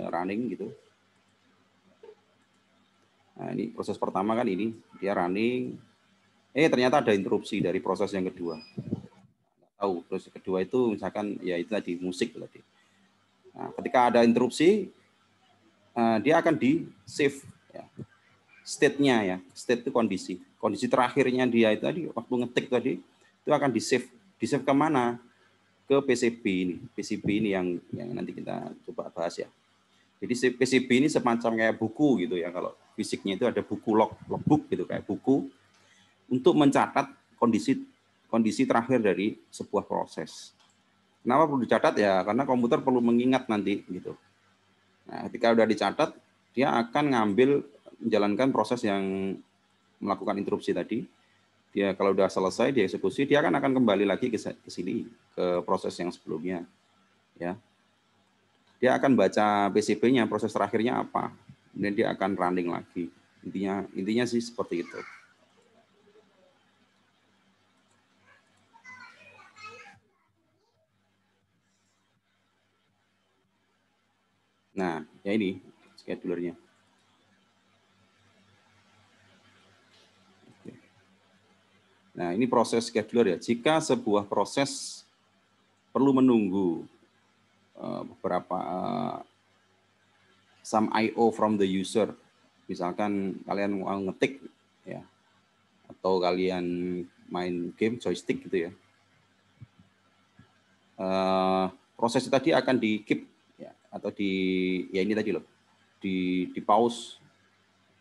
running gitu. Nah, ini proses pertama kan ini, dia running, ternyata ada interupsi dari proses yang kedua. Nggak tahu, proses kedua itu misalkan, ya itu tadi, musik tadi. Nah, ketika ada interupsi, dia akan di-save ya, state-nya ya, state itu kondisi. Kondisi terakhirnya dia itu tadi, waktu ngetik tadi, itu akan di-save. Di-save kemana? Ke PCB ini. PCB ini yang nanti kita coba bahas ya. Jadi PCB ini semacam kayak buku gitu ya. Kalau fisiknya itu ada buku logbook gitu, kayak buku untuk mencatat kondisi terakhir dari sebuah proses. Kenapa perlu dicatat ya? Karena komputer perlu mengingat nanti gitu. Nah, ketika udah dicatat, dia akan menjalankan proses yang melakukan interupsi tadi. Dia kalau udah selesai dieksekusi, dia akan kembali lagi ke sini, ke proses yang sebelumnya. Ya. Dia akan baca PCB-nya, proses terakhirnya apa. Kemudian dia akan running lagi. Intinya sih seperti itu. Nah, ya ini schedulernya. Nah, ini proses scheduler ya. Jika sebuah proses perlu menunggu beberapa some I/O from the user, misalkan kalian mau ngetik ya, atau kalian main game joystick gitu ya, proses tadi akan di keep ya, atau ya ini tadi loh, di pause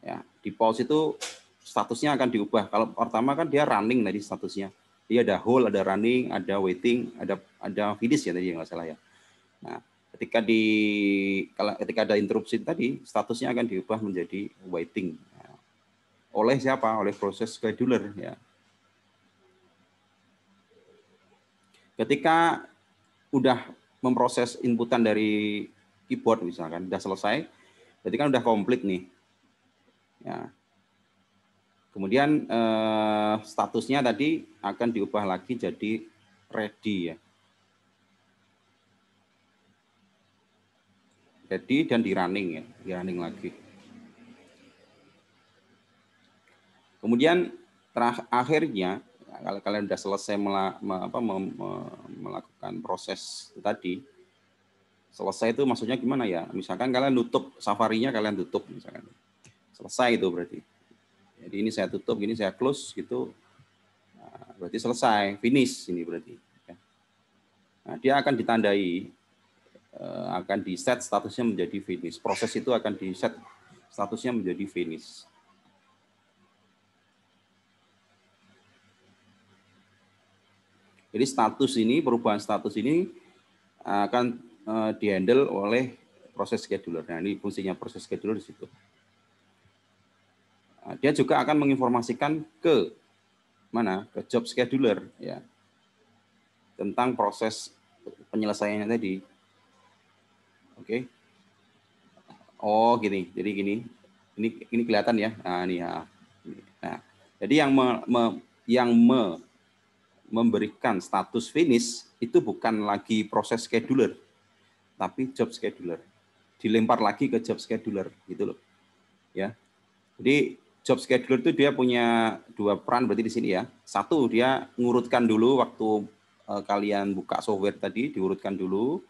ya. Di pause itu statusnya akan diubah. Kalau pertama kan dia running tadi statusnya. Dia ada hold, ada running, ada waiting, ada finish ya tadi nggak salah ya. Nah, ketika ada interupsi tadi, statusnya akan diubah menjadi waiting. Nah, oleh siapa? Oleh proses scheduler ya. Ketika udah memproses inputan dari keyboard misalkan, udah selesai, berarti kan udah komplit nih. Ya. Kemudian statusnya tadi akan diubah lagi jadi ready ya. ready dan di running ya, di running lagi. Kemudian akhirnya kalau kalian sudah selesai melakukan proses tadi, selesai itu maksudnya gimana ya? Misalkan kalian tutup Safari-nya, kalian tutup misalkan. Selesai itu berarti. Jadi ini saya tutup, ini saya close gitu. Nah, berarti selesai, finish ini berarti. Nah, dia akan ditandai, akan di set statusnya menjadi finish. Proses itu akan di set statusnya menjadi finish. Jadi status ini, perubahan status ini akan dihandle oleh proses scheduler. Nah, ini fungsinya proses scheduler di situ. Nah, dia juga akan menginformasikan ke mana? Ke job scheduler ya. Tentang proses penyelesaiannya tadi. Oke. Oh, gini. Jadi gini. Ini kelihatan ya. Nah, ini ya. Nah, jadi yang memberikan status finish itu bukan lagi proses scheduler, tapi job scheduler. Dilempar lagi ke job scheduler gitu loh. Ya. Jadi job scheduler itu dia punya dua peran berarti di sini ya. Satu, dia ngurutkan dulu waktu kalian buka software tadi, diurutkan dulu,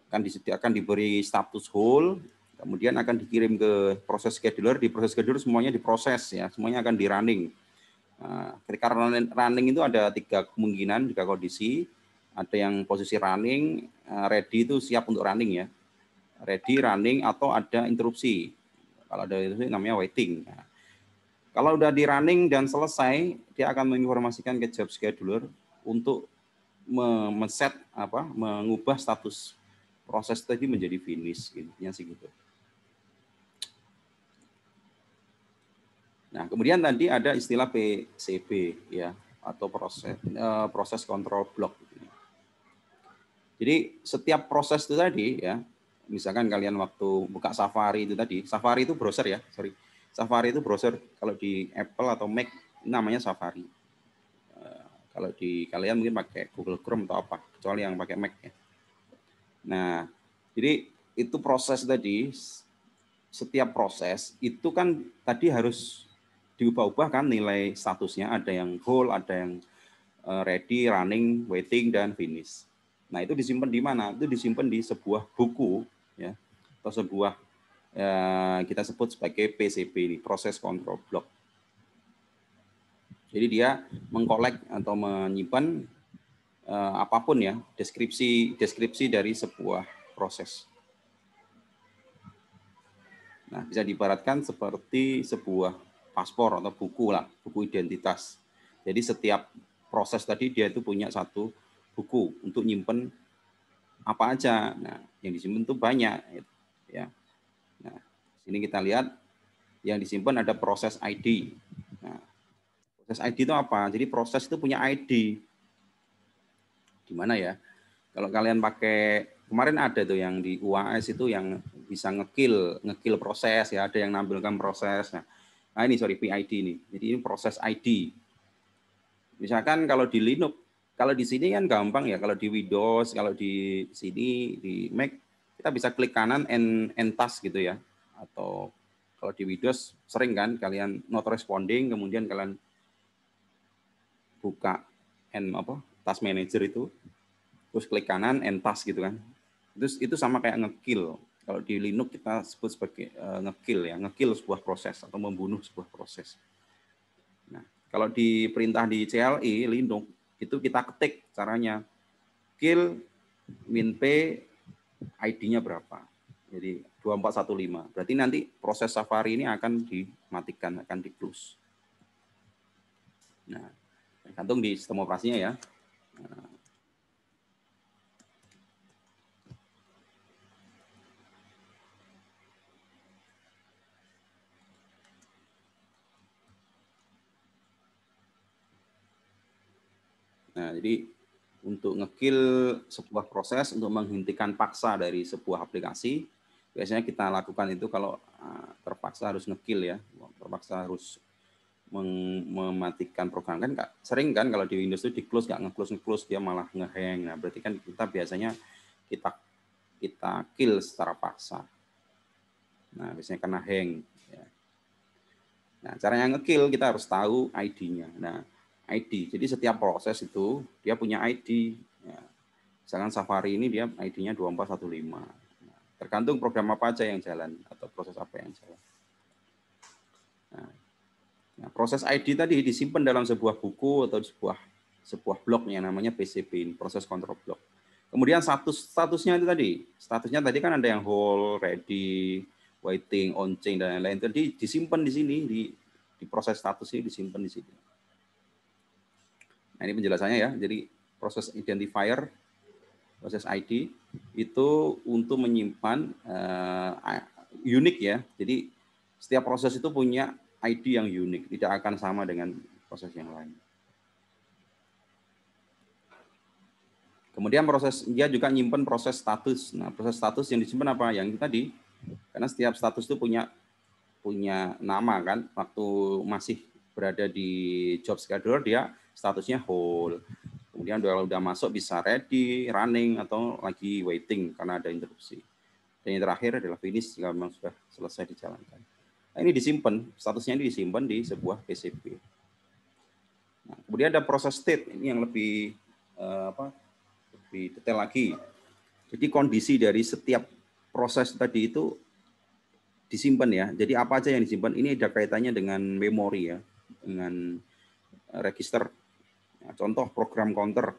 akan disediakan diberi status whole, kemudian akan dikirim ke proses scheduler. Di proses scheduler semuanya diproses ya, semuanya akan di running. Nah, ketika running itu ada tiga kemungkinan, tiga kondisi. Ada yang posisi running, ready itu siap untuk running ya. Ready, running, atau ada interupsi. Kalau ada interupsi namanya waiting. Nah, kalau udah di running dan selesai, dia akan menginformasikan ke job scheduler untuk mengubah status proses tadi menjadi finish, intinya sih gitu. Nah, kemudian tadi ada istilah PCB ya, atau proses control block. Jadi setiap proses itu tadi ya, misalkan kalian waktu buka Safari itu tadi, Safari itu browser ya, Safari itu browser. Kalau di Apple atau Mac namanya Safari. Kalau di kalian mungkin pakai Google Chrome atau apa, kecuali yang pakai Mac ya. Nah, jadi itu proses tadi, setiap proses itu kan tadi harus diubah-ubah kan nilai statusnya, ada yang whole, ada yang ready, running, waiting, dan finish. Nah, itu disimpan di mana? Itu disimpan di sebuah buku ya, atau sebuah kita sebut sebagai PCB ini, proses control block. Jadi dia mengkolek atau menyimpan apapun ya, deskripsi dari sebuah proses. Nah, bisa diibaratkan seperti sebuah paspor atau buku lah, buku identitas. Jadi setiap proses tadi dia itu punya satu buku untuk nyimpen apa aja. Nah, yang disimpan itu banyak ya. Nah, sini kita lihat yang disimpan ada proses ID. Nah, proses ID itu apa? Jadi proses itu punya ID. Gimana ya? Kalau kalian pakai, kemarin ada tuh yang di UAS itu yang bisa ngekill proses ya, ada yang nampilkan proses. Nah ini sorry, PID ini. Jadi ini proses ID. Misalkan kalau di Linux, kalau di sini kan gampang ya, kalau di Windows, kalau di sini di Mac kita bisa klik kanan end task gitu ya. Atau kalau di Windows sering kan kalian not responding, kemudian kalian buka task manager itu, terus klik kanan end task gitu kan. Itu sama kayak ngekill. Kalau di Linux kita sebut sebagai ngekill ya, ngekill sebuah proses atau membunuh sebuah proses. Nah, kalau di perintah di CLI Linux itu kita ketik caranya kill min p ID-nya berapa. Jadi 2415. Berarti nanti proses Safari ini akan dimatikan, akan di-close. Nah, tergantung di sistem operasinya ya. Nah, jadi untuk ngekill sebuah proses, untuk menghentikan paksa dari sebuah aplikasi, biasanya kita lakukan itu kalau terpaksa harus ngekill ya, terpaksa harus mematikan program. Kan sering kan kalau di Windows itu di close, nggak nge-close dia malah ngehang. Nah, berarti kan kita biasanya kita kita kill secara paksa. Nah, biasanya kena hang. Ya. Nah, cara yang nge-kill kita harus tahu ID-nya. Nah, ID. Jadi setiap proses itu dia punya ID. Ya. Misalkan Safari ini dia ID-nya 2415. Nah, tergantung program apa aja yang jalan atau proses apa yang jalan. Nah, proses ID tadi disimpan dalam sebuah buku atau sebuah blok yang namanya PCB, proses control block. Kemudian statusnya itu tadi. Statusnya tadi kan ada yang hold, ready, waiting, on chain dan lain-lain. Jadi disimpan di sini di proses status ini disimpan di sini. Nah, ini penjelasannya ya. Jadi proses identifier, proses ID itu untuk menyimpan unik ya. Jadi setiap proses itu punya ID yang unik, tidak akan sama dengan proses yang lain. Kemudian dia juga nyimpen proses status. Nah, proses status yang disimpan apa? Yang itu tadi. Karena setiap status itu punya nama kan. Waktu masih berada di job scheduler dia statusnya hold. Kemudian udah masuk bisa ready, running atau lagi waiting karena ada interupsi. Dan yang terakhir adalah finish jika memang sudah selesai dijalankan. Nah, ini disimpan, statusnya ini disimpan di sebuah PCB. Nah, kemudian ada proses state ini yang lebih lebih detail lagi. Jadi kondisi dari setiap proses tadi itu disimpan ya. Jadi apa aja yang disimpan ini ada kaitannya dengan memori ya, dengan register. Nah, contoh program counter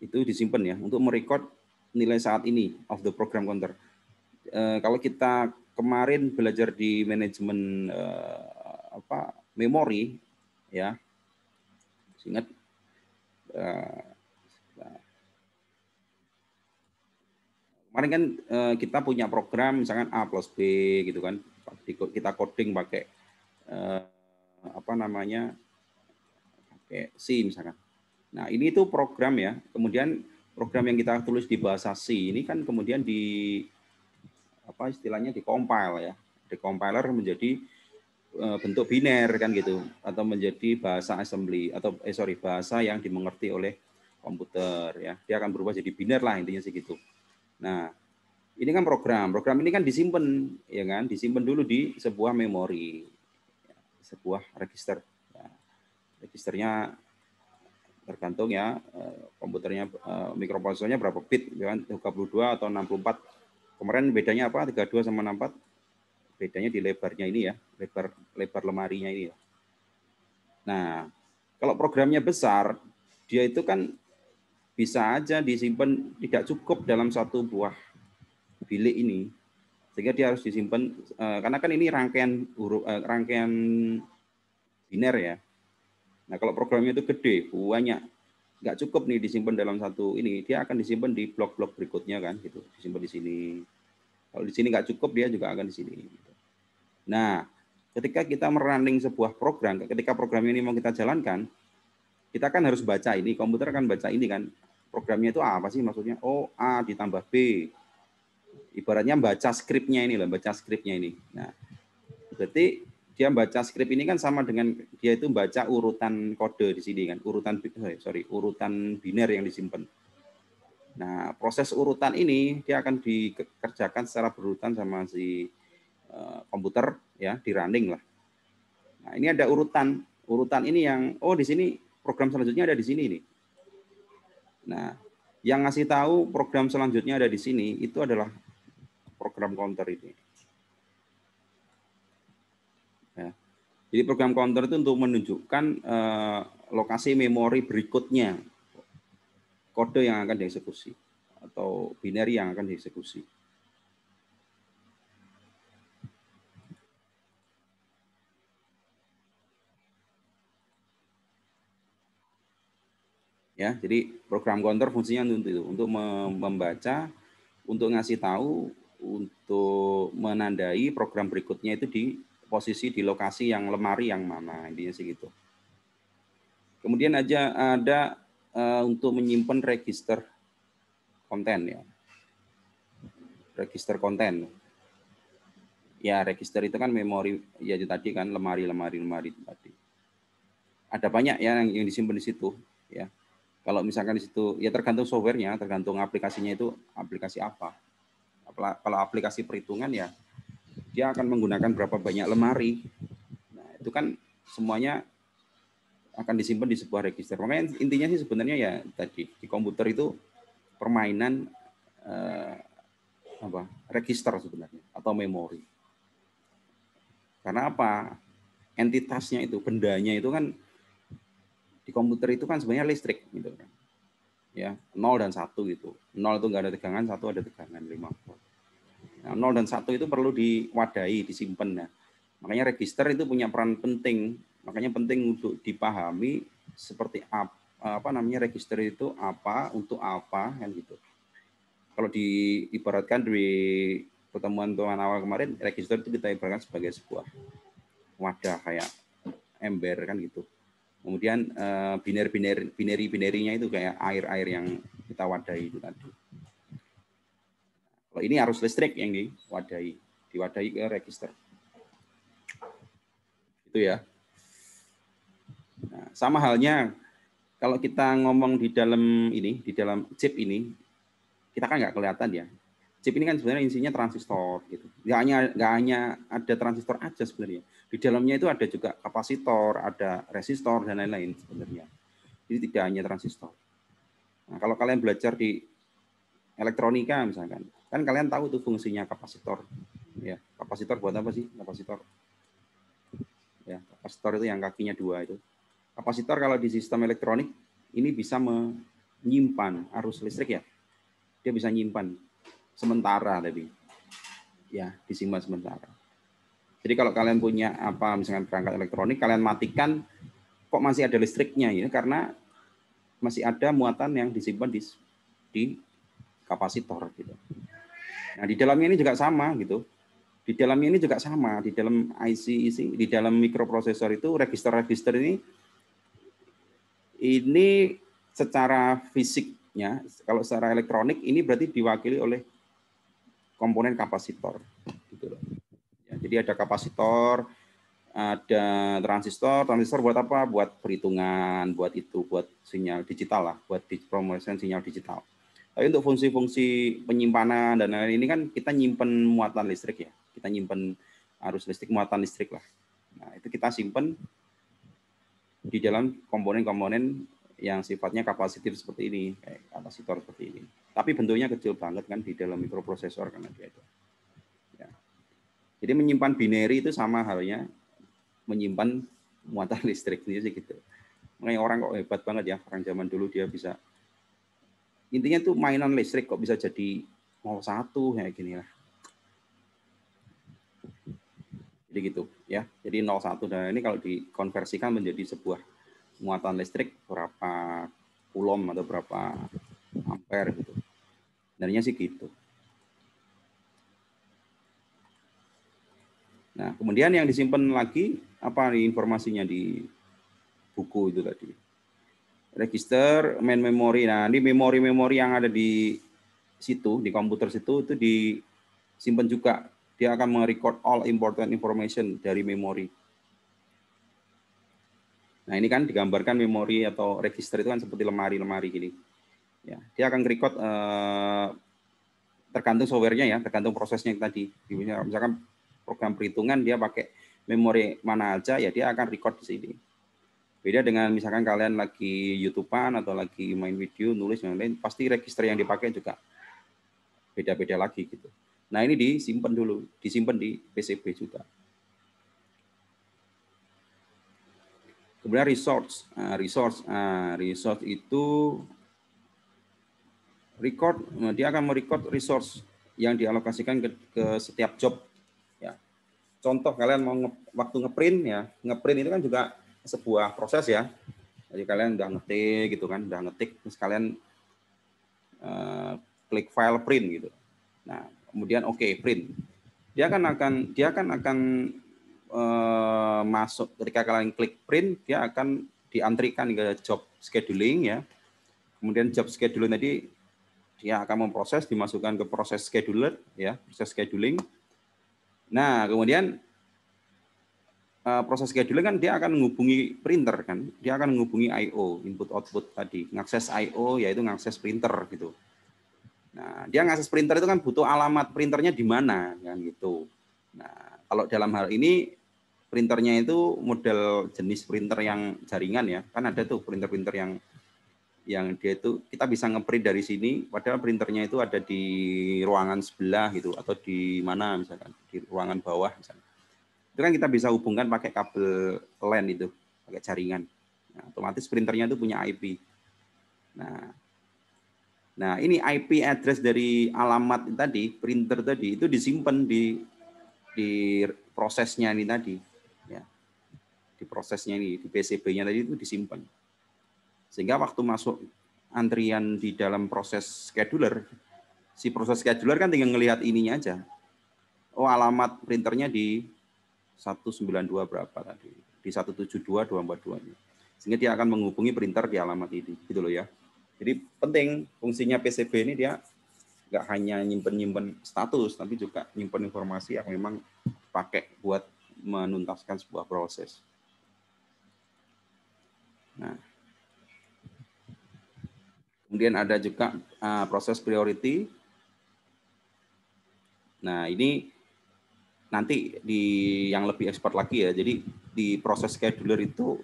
itu disimpan ya untuk merecord nilai saat ini of the program counter. Kalau kita kemarin belajar di manajemen memori ya, ingat kemarin kan kita punya program misalkan A plus B gitu kan, kita coding pakai pakai C misalkan. Nah ini itu program ya, kemudian program yang kita tulis di bahasa C ini kan kemudian istilahnya di-compile ya, di-compiler menjadi bentuk biner kan gitu, atau menjadi bahasa assembly atau bahasa yang dimengerti oleh komputer ya, dia akan berubah jadi biner lah intinya sih gitu. Nah ini kan program ini kan disimpan ya kan, disimpan dulu di sebuah memori, sebuah register. Nah, registernya tergantung ya komputernya, mikroprosesornya berapa bit ya kan, 32 atau 64. Kemarin bedanya apa 32 sama 64? Bedanya di lebarnya ini ya, lebar lemarinya ini ya. Nah, kalau programnya besar, dia itu kan bisa aja disimpan tidak cukup dalam satu buah bilik ini, sehingga dia harus disimpan karena kan ini rangkaian biner ya. Nah, kalau programnya itu gede, banyak, nggak cukup nih disimpan dalam satu ini, dia akan disimpan di blok-blok berikutnya kan, gitu, disimpan di sini. Kalau di sini nggak cukup, dia juga akan di sini. Nah, ketika kita merunning sebuah program, ketika program ini mau kita jalankan, kita kan harus baca ini, komputer kan baca ini kan, programnya itu apa sih maksudnya? Oh, A ditambah B. Ibaratnya baca skripnya ini loh, baca skripnya ini. Nah, berarti dia baca skrip ini kan sama dengan dia itu baca urutan kode di sini kan, urutan biner yang disimpan. Nah, proses urutan ini dia akan dikerjakan secara berurutan sama si komputer ya, di running lah. Nah, ini ada urutan ini yang di sini program selanjutnya ada di sini nih. Nah, yang ngasih tahu program selanjutnya ada di sini itu adalah program counter ini. Ya. Jadi program counter itu untuk menunjukkan lokasi memori berikutnya, kode yang akan dieksekusi atau binary yang akan dieksekusi. Ya, jadi program counter fungsinya untuk itu, untuk membaca, untuk ngasih tahu, untuk menandai program berikutnya itu di posisi di lokasi yang lemari yang mana, intinya sih gitu. Kemudian ada untuk menyimpan register konten ya. Register konten. Ya, register itu kan memori ya itu tadi kan lemari tadi. Ada banyak ya yang disimpan di situ ya. Kalau misalkan di situ ya tergantung softwarenya, tergantung aplikasinya itu aplikasi apa. Kalau aplikasi perhitungan ya dia akan menggunakan berapa banyak lemari. Nah, itu kan semuanya akan disimpan di sebuah register. Makanya intinya sih sebenarnya ya tadi di komputer itu permainan register sebenarnya atau memori. Karena apa? Entitasnya itu, bendanya itu kan di komputer itu kan sebenarnya listrik gitu kan. Ya, 0 dan 1 gitu. 0 itu enggak ada tegangan, 1 ada tegangan 5 volt. Nah, 0 dan 1 itu perlu diwadahi, disimpan. Nah, makanya register itu punya peran penting. Makanya penting untuk dipahami seperti apa namanya register itu apa, untuk apa kan gitu. Kalau diibaratkan di pertemuan awal kemarin, register itu kita ibaratkan sebagai sebuah wadah kayak ember kan gitu. Kemudian binary-binary-nya itu kayak air-air yang kita wadahi itu tadi. Kalau ini arus listrik yang diwadahi ke register. Itu ya. Nah, sama halnya kalau kita ngomong di dalam chip ini, kita kan nggak kelihatan ya. Chip ini kan sebenarnya isinya transistor gitu. Nggak hanya ada transistor aja sebenarnya. Di dalamnya itu ada juga kapasitor, ada resistor dan lain-lain sebenarnya. Jadi tidak hanya transistor. Nah, kalau kalian belajar di elektronika misalkan, kan kalian tahu tuh fungsinya kapasitor. Ya, kapasitor buat apa sih? Kapasitor. Ya, kapasitor itu yang kakinya 2 itu. Kapasitor kalau di sistem elektronik ini bisa menyimpan arus listrik ya. Dia bisa nyimpan sementara tadi. Ya, disimpan sementara. Jadi kalau kalian punya misalkan perangkat elektronik, kalian matikan kok masih ada listriknya ya, karena masih ada muatan yang disimpan di kapasitor gitu. Nah, di dalamnya ini juga sama gitu. Di dalamnya ini juga sama, di dalam IC di dalam mikroprosesor itu register-register ini secara fisiknya, kalau secara elektronik ini berarti diwakili oleh komponen kapasitor gitu loh. Ya, jadi ada kapasitor, ada transistor buat apa? Buat perhitungan, buat sinyal digital lah, buat promosikan sinyal digital. Tapi untuk fungsi-fungsi penyimpanan dan lain-lain ini kan kita nyimpen muatan listrik ya, kita nyimpen arus listrik, muatan listrik lah. Nah, itu kita simpen di dalam komponen-komponen yang sifatnya kapasitif seperti ini, kayak kapasitor seperti ini. Tapi bentuknya kecil banget kan di dalam mikroprosesor karena dia itu. Ya. Jadi menyimpan binary itu sama halnya menyimpan muatan listrik sendiri gitu. Makanya orang kok hebat banget ya, orang zaman dulu dia bisa. Intinya tuh mainan listrik kok bisa jadi 01 kayak gini lah. Jadi gitu ya. Jadi 01 dan ini kalau dikonversikan menjadi sebuah muatan listrik berapa kulom atau berapa ampere gitu. Sebenarnya sih gitu. Nah, kemudian yang disimpan lagi apa nih informasinya di buku itu tadi. Register, main memory. Nah, ini memori-memori yang ada di situ, di komputer situ itu disimpan juga. Dia akan merecord all important information dari memori. Nah, ini kan digambarkan memori atau register itu kan seperti lemari-lemari gini. Ya, dia akan record tergantung softwarenya ya, tergantung prosesnya yang tadi. Misalkan program perhitungan dia pakai memori mana aja ya dia akan record di sini. Beda dengan misalkan kalian lagi YouTube-an atau lagi main video, nulis yang lain, pasti register yang dipakai juga beda-beda lagi gitu. Nah, ini disimpan dulu, disimpan di PCB juga. Kemudian resource itu record, dia akan merecord resource yang dialokasikan ke setiap job. Ya. Contoh kalian mau waktu ngeprint ya, ngeprint itu kan juga sebuah proses ya. Jadi kalian udah ngetik gitu kan, udah ngetik terus kalian klik file print gitu. Nah, kemudian print. Dia akan masuk ketika kalian klik print, dia akan diantrikan ke job scheduling ya. Kemudian job scheduling tadi dia akan memproses, dimasukkan ke proses scheduler ya, proses scheduling. Nah, kemudian proses scheduling kan dia akan menghubungi printer kan, dia akan menghubungi I/O, input output tadi, ngakses I/O yaitu ngakses printer gitu. Nah, dia ngakses printer itu kan butuh alamat printernya di mana, kan gitu. Nah, kalau dalam hal ini printernya itu model jenis printer yang jaringan ya, kan ada tuh printer-printer yang dia itu kita bisa ngeprint dari sini, padahal printernya itu ada di ruangan sebelah gitu, atau di mana misalkan di ruangan bawah misalkan. Itu kan kita bisa hubungkan pakai kabel LAN itu, pakai jaringan. Nah, otomatis printernya itu punya IP. Nah, ini IP address dari alamat tadi, printer tadi itu disimpan di prosesnya ini tadi, ya, di prosesnya ini, di PCB-nya tadi itu disimpan. Sehingga waktu masuk antrian di dalam proses scheduler, si proses scheduler kan tinggal ngelihat ininya aja. Oh, alamat printernya di 192 berapa tadi? Di 172.242. Sehingga dia akan menghubungi printer di alamat ini, gitu loh ya. Jadi penting fungsinya PCB ini dia nggak hanya nyimpen status, tapi juga nyimpen informasi yang memang pakai buat menuntaskan sebuah proses. Nah, kemudian ada juga proses priority. Nah, ini nanti di yang lebih expert lagi ya. Jadi di proses scheduler itu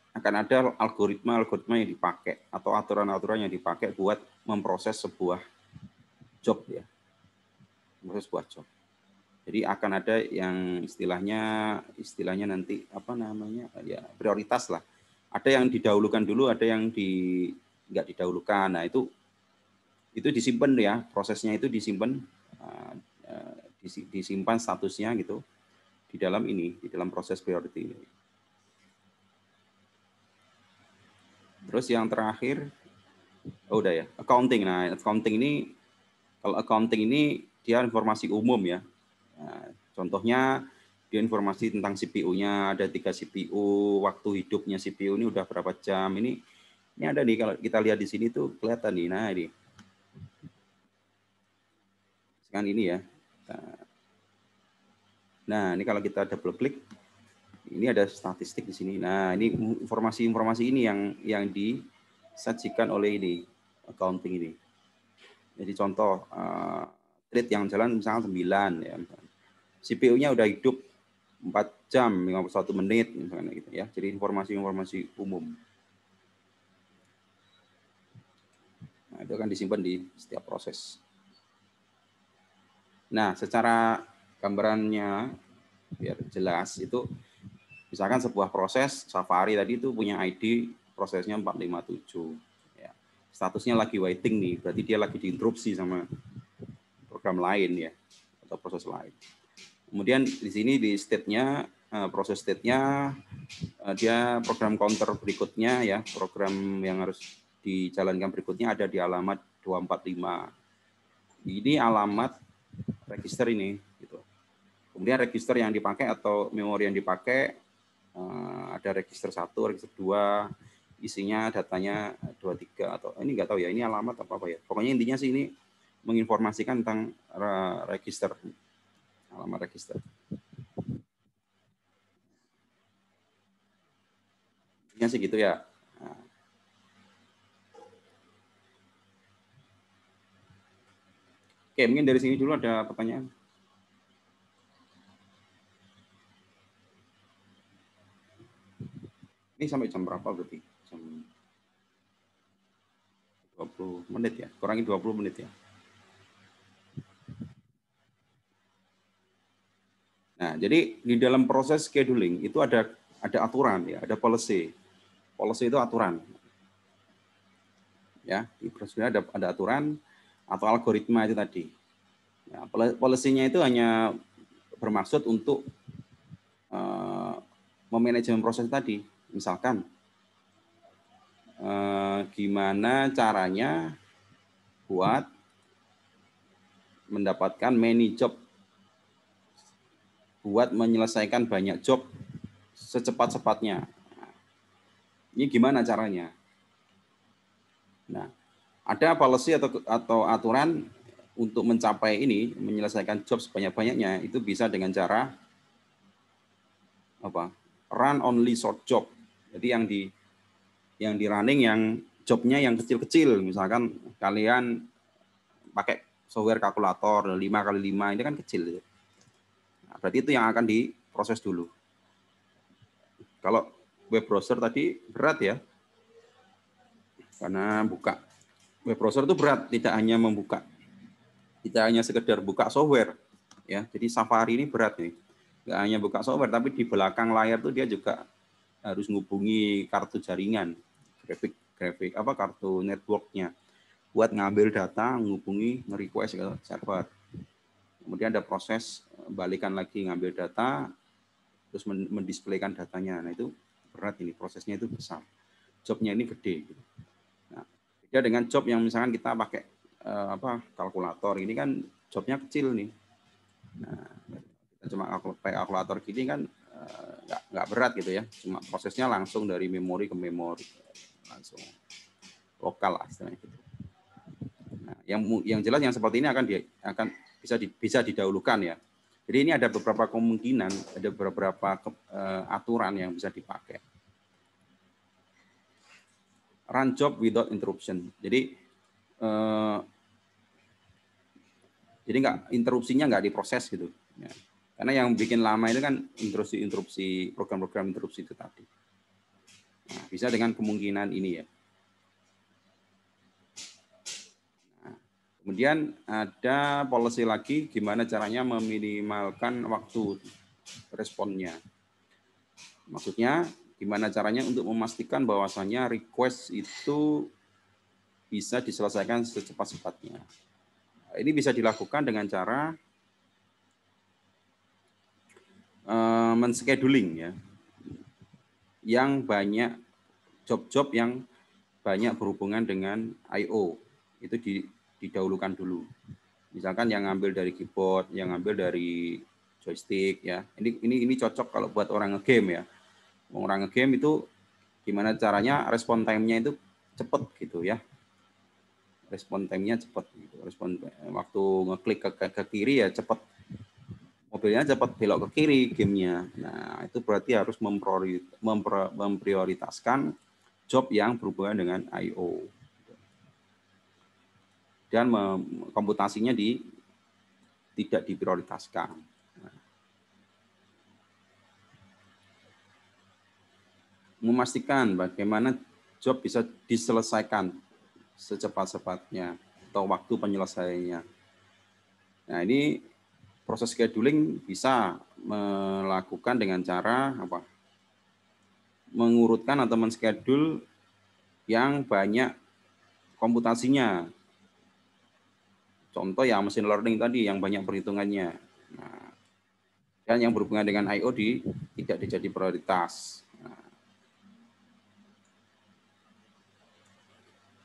akan ada algoritma yang dipakai atau aturan-aturan yang dipakai buat memproses sebuah job ya. Memproses sebuah job. Jadi akan ada yang istilahnya nanti apa namanya ya prioritas lah. Ada yang didahulukan dulu, ada yang nggak didahulukan. Nah itu disimpan ya, prosesnya itu disimpan disimpan statusnya gitu di dalam proses priority. Terus yang terakhir, udah ya, accounting. Nah, kalau accounting ini dia informasi umum ya. Nah, contohnya dia informasi tentang CPU-nya, ada 3 CPU, waktu hidupnya CPU ini udah berapa jam. Ini ada nih, kalau kita lihat di sini tuh kelihatan nih. Nah, ini. Kan ini ya. Nah, ini kalau kita double klik, ini ada statistik di sini. Nah, ini informasi-informasi ini yang disajikan oleh ini accounting ini. Jadi contoh thread yang jalan misalnya 9 ya. CPU-nya udah hidup 4 jam 51 menit misalnya gitu ya. Jadi informasi-informasi umum. Nah, itu akan disimpan di setiap proses. Nah, secara gambarannya biar jelas itu misalkan sebuah proses Safari tadi itu punya ID prosesnya 457 ya. Statusnya lagi waiting nih, berarti dia lagi diinterupsi sama program lain ya atau proses lain. Kemudian di sini di state-nya proses state-nya dia program counter berikutnya ya, program yang harus dijalankan berikutnya ada di alamat 245. Ini alamat register ini gitu. Kemudian register yang dipakai atau memori yang dipakai ada register 1, register 2, isinya datanya 23 atau ini nggak tahu ya, ini alamat apa ya. Pokoknya intinya sih ini menginformasikan tentang register, alamat register. Intinya sih gitu ya. Nah. Oke, mungkin dari sini dulu ada pertanyaan. Ini sampai jam berapa berarti? Jam 20 menit ya? Kurangi 20 menit ya? Nah, jadi di dalam proses scheduling itu ada aturan ya, ada policy. Policy itu aturan. Ya, di prosedurnya ada aturan atau algoritma itu tadi. Ya, policy-nya itu hanya bermaksud untuk memanajemen proses tadi. Misalkan gimana caranya buat mendapatkan many job, buat menyelesaikan banyak job secepat-cepatnya. Ini gimana caranya? Nah, ada policy atau aturan untuk mencapai ini, menyelesaikan job sebanyak-banyaknya, itu bisa dengan cara apa? Run only short job. Jadi yang di running yang jobnya yang kecil-kecil. Misalkan kalian pakai software kalkulator 5x5 ini kan kecil. Nah, berarti itu yang akan diproses dulu. Kalau web browser tadi berat ya, karena buka web browser itu berat, tidak hanya membuka, tidak hanya sekedar buka software, ya. Jadi Safari ini berat nih, nggak hanya buka software, tapi di belakang layar tuh dia juga harus menghubungi kartu jaringan, grafik apa kartu networknya, buat ngambil data, menghubungi, nge-request ke server. Kemudian ada proses balikan lagi ngambil data, terus mendisplaykan datanya. Nah itu berat ini, prosesnya itu besar, jobnya ini gede. Nah, beda dengan job yang misalkan kita pakai kalkulator, ini kan jobnya kecil nih. Nah, kita cuma pakai kalkulator gini kan nggak berat gitu ya, cuma prosesnya langsung dari memori ke memori, langsung lokal lah istilahnya gitu. Nah, yang jelas yang seperti ini akan bisa didahulukan ya. Jadi ini ada beberapa kemungkinan, ada beberapa aturan yang bisa dipakai. Run job without interruption. Jadi interupsinya nggak diproses gitu. Ya. Karena yang bikin lama itu kan interupsi program-program interupsi itu tadi. Nah, bisa dengan kemungkinan ini ya. Nah, kemudian ada policy lagi gimana caranya meminimalkan waktu responnya. Maksudnya gimana caranya untuk memastikan bahwasannya request itu bisa diselesaikan secepat-cepatnya. Ini bisa dilakukan dengan cara menscheduling ya, yang banyak job-job yang banyak berhubungan dengan I/O itu didahulukan dulu. Misalkan yang ngambil dari keyboard, yang ngambil dari joystick ya. Ini cocok kalau buat orang ngegame ya. Orang ngegame itu gimana caranya respon time-nya itu cepat gitu ya. Respon time-nya cepat gitu. Respon waktu ngeklik ke kiri ya cepat. Mobilnya cepat belok ke kiri gamenya. Nah, itu berarti harus memprioritaskan job yang berhubungan dengan I/O. Dan komputasinya tidak diprioritaskan. Nah, memastikan bagaimana job bisa diselesaikan secepat-cepatnya atau waktu penyelesaiannya. Nah, ini proses scheduling bisa melakukan dengan cara apa? Mengurutkan atau menschedule yang banyak komputasinya. Contoh ya mesin learning tadi yang banyak perhitungannya. Nah, dan yang berhubungan dengan I/O tidak dijadi prioritas. Nah,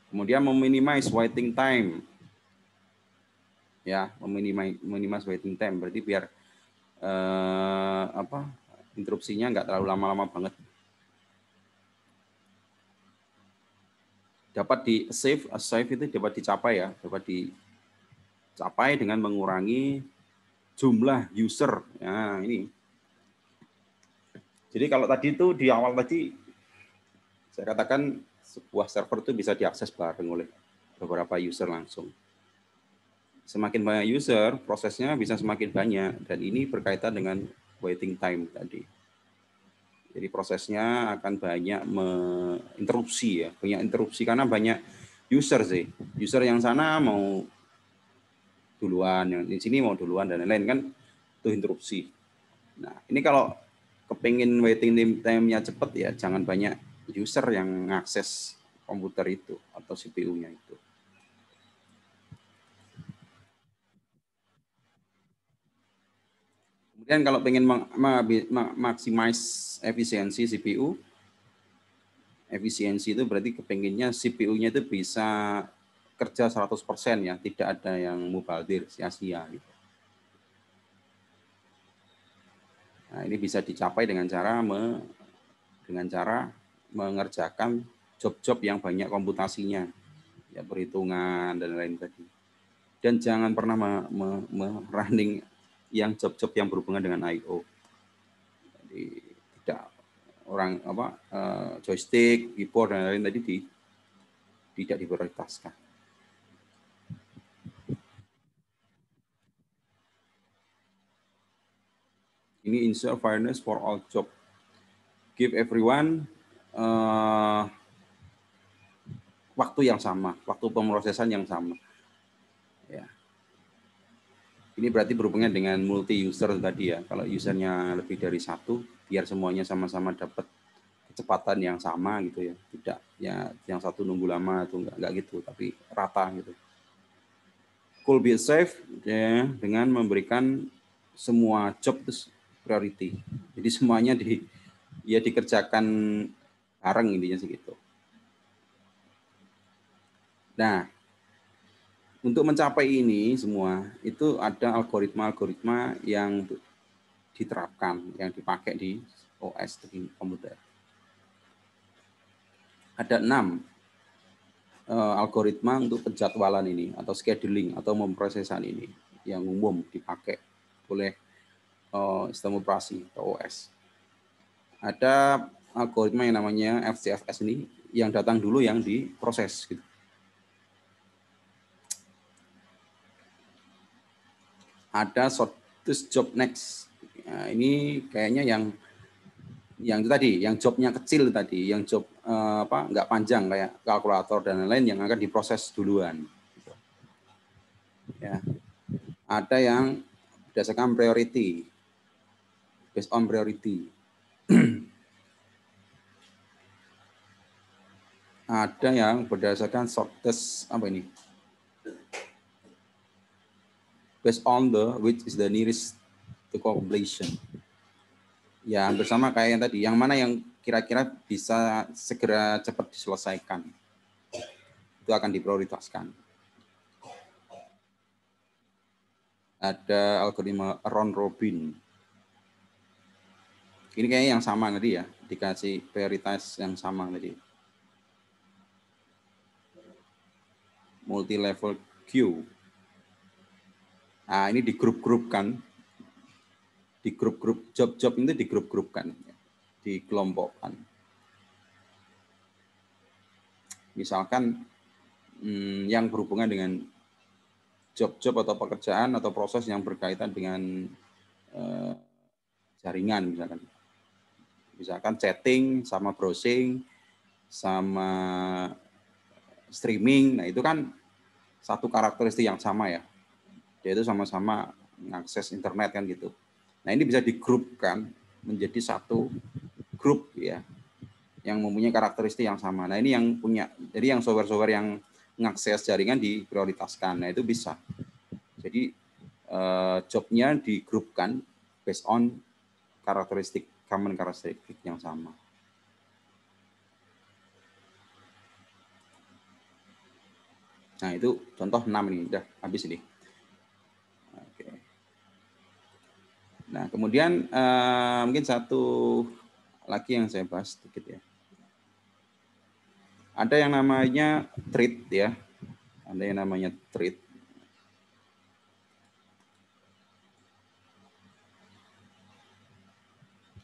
kemudian meminimize waiting time. Ya, meminimize waiting time berarti biar interupsinya nggak terlalu lama-lama banget. Dapat di-save itu dapat dicapai ya, dapat dicapai dengan mengurangi jumlah user. Nah, ini. Jadi kalau tadi itu di awal tadi saya katakan sebuah server itu bisa diakses bareng oleh beberapa user langsung. Semakin banyak user, prosesnya bisa semakin banyak, dan ini berkaitan dengan waiting time tadi. Jadi prosesnya akan banyak interupsi ya, banyak interupsi karena banyak user sih. User yang sana mau duluan, yang di sini mau duluan dan lain-lain kan itu interupsi. Nah, ini kalau kepingin waiting time-nya cepat ya jangan banyak user yang mengakses komputer itu atau CPU-nya itu. Kemudian kalau pengen maximize efisiensi CPU, efisiensi itu berarti kepenginnya CPU-nya itu bisa kerja 100% ya, tidak ada yang mubazir sia-sia gitu. Nah, ini bisa dicapai dengan cara mengerjakan job-job yang banyak komputasinya, ya perhitungan dan lain tadi. Dan jangan pernah running yang job-job yang berhubungan dengan I/O. Jadi tidak joystick, keyboard dan lain tadi tidak diprioritaskan. Ini ensure fairness for all job. Give everyone waktu yang sama, waktu pemrosesan yang sama. Ya. Ini berarti berhubungan dengan multi user tadi ya. Kalau usernya lebih dari satu, biar semuanya sama-sama dapat kecepatan yang sama gitu ya. Tidak ya yang satu nunggu lama atau enggak gitu, tapi rata gitu. Could be safe ya, dengan memberikan semua job itu priority. Jadi semuanya dikerjakan bareng intinya segitu. Nah, untuk mencapai ini semua itu ada algoritma-algoritma yang diterapkan, yang dipakai di OS di komputer. Ada 6 algoritma untuk penjadwalan ini atau scheduling atau memprosesan ini yang umum dipakai oleh sistem operasi atau OS. Ada algoritma yang namanya FCFS ini yang datang dulu yang diproses gitu. Ada shortest job next. Nah, ini kayaknya yang itu tadi, yang jobnya kecil tadi, yang job nggak panjang kayak kalkulator dan lain-lain yang akan diproses duluan. Ya. Ada yang berdasarkan priority, based on priority. Ada yang berdasarkan shortest apa ini? Based on which is the nearest to completion. Ya, hampir sama kayak yang tadi. Yang mana yang kira-kira bisa segera cepat diselesaikan. Itu akan diprioritaskan. Ada algoritma round robin. Ini kayaknya yang sama tadi ya, dikasih prioritas yang sama tadi. Multi-level queue. Nah, ini digrup-grupkan. Di grup-grup job-job itu digrup-grupkan, dikelompokkan. Misalkan yang berhubungan dengan job-job atau pekerjaan atau proses yang berkaitan dengan jaringan misalkan chatting sama browsing sama streaming. Nah, itu kan satu karakteristik yang sama ya, yaitu sama-sama mengakses internet kan gitu. Nah, ini bisa digrupkan menjadi satu grup ya, yang mempunyai karakteristik yang sama. Nah, ini yang punya, jadi yang software-software yang mengakses jaringan diprioritaskan. Nah, itu bisa. Jadi jobnya digrupkan based on karakteristik, common karakteristik yang sama. Nah, itu contoh 6 ini, udah habis ini. Oke. Nah, kemudian mungkin satu lagi yang saya bahas sedikit ya. Ada yang namanya thread ya. Ada yang namanya thread.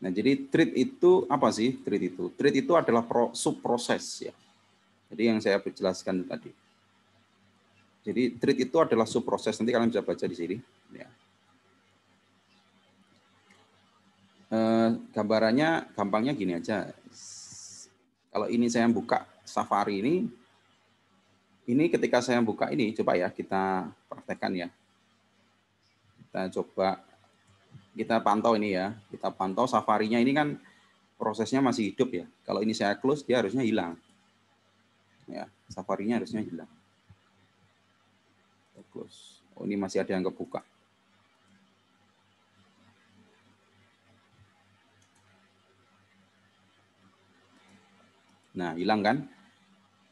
Nah, jadi thread itu apa sih? Thread itu? Thread itu adalah subproses ya. Jadi yang saya jelaskan tadi. Jadi thread itu adalah subproses. Nanti kalian bisa baca di sini. Ya. Gambarannya, gampangnya gini aja. Kalau ini saya buka Safari ini ketika saya buka ini, coba ya kita praktekkan ya. Kita coba, kita pantau ini ya. Kita pantau Safari-nya ini kan prosesnya masih hidup ya. Kalau ini saya close, dia harusnya hilang. Ya, Safari-nya harusnya hilang. Close. Oh, ini masih ada yang kebuka. Nah, hilang kan?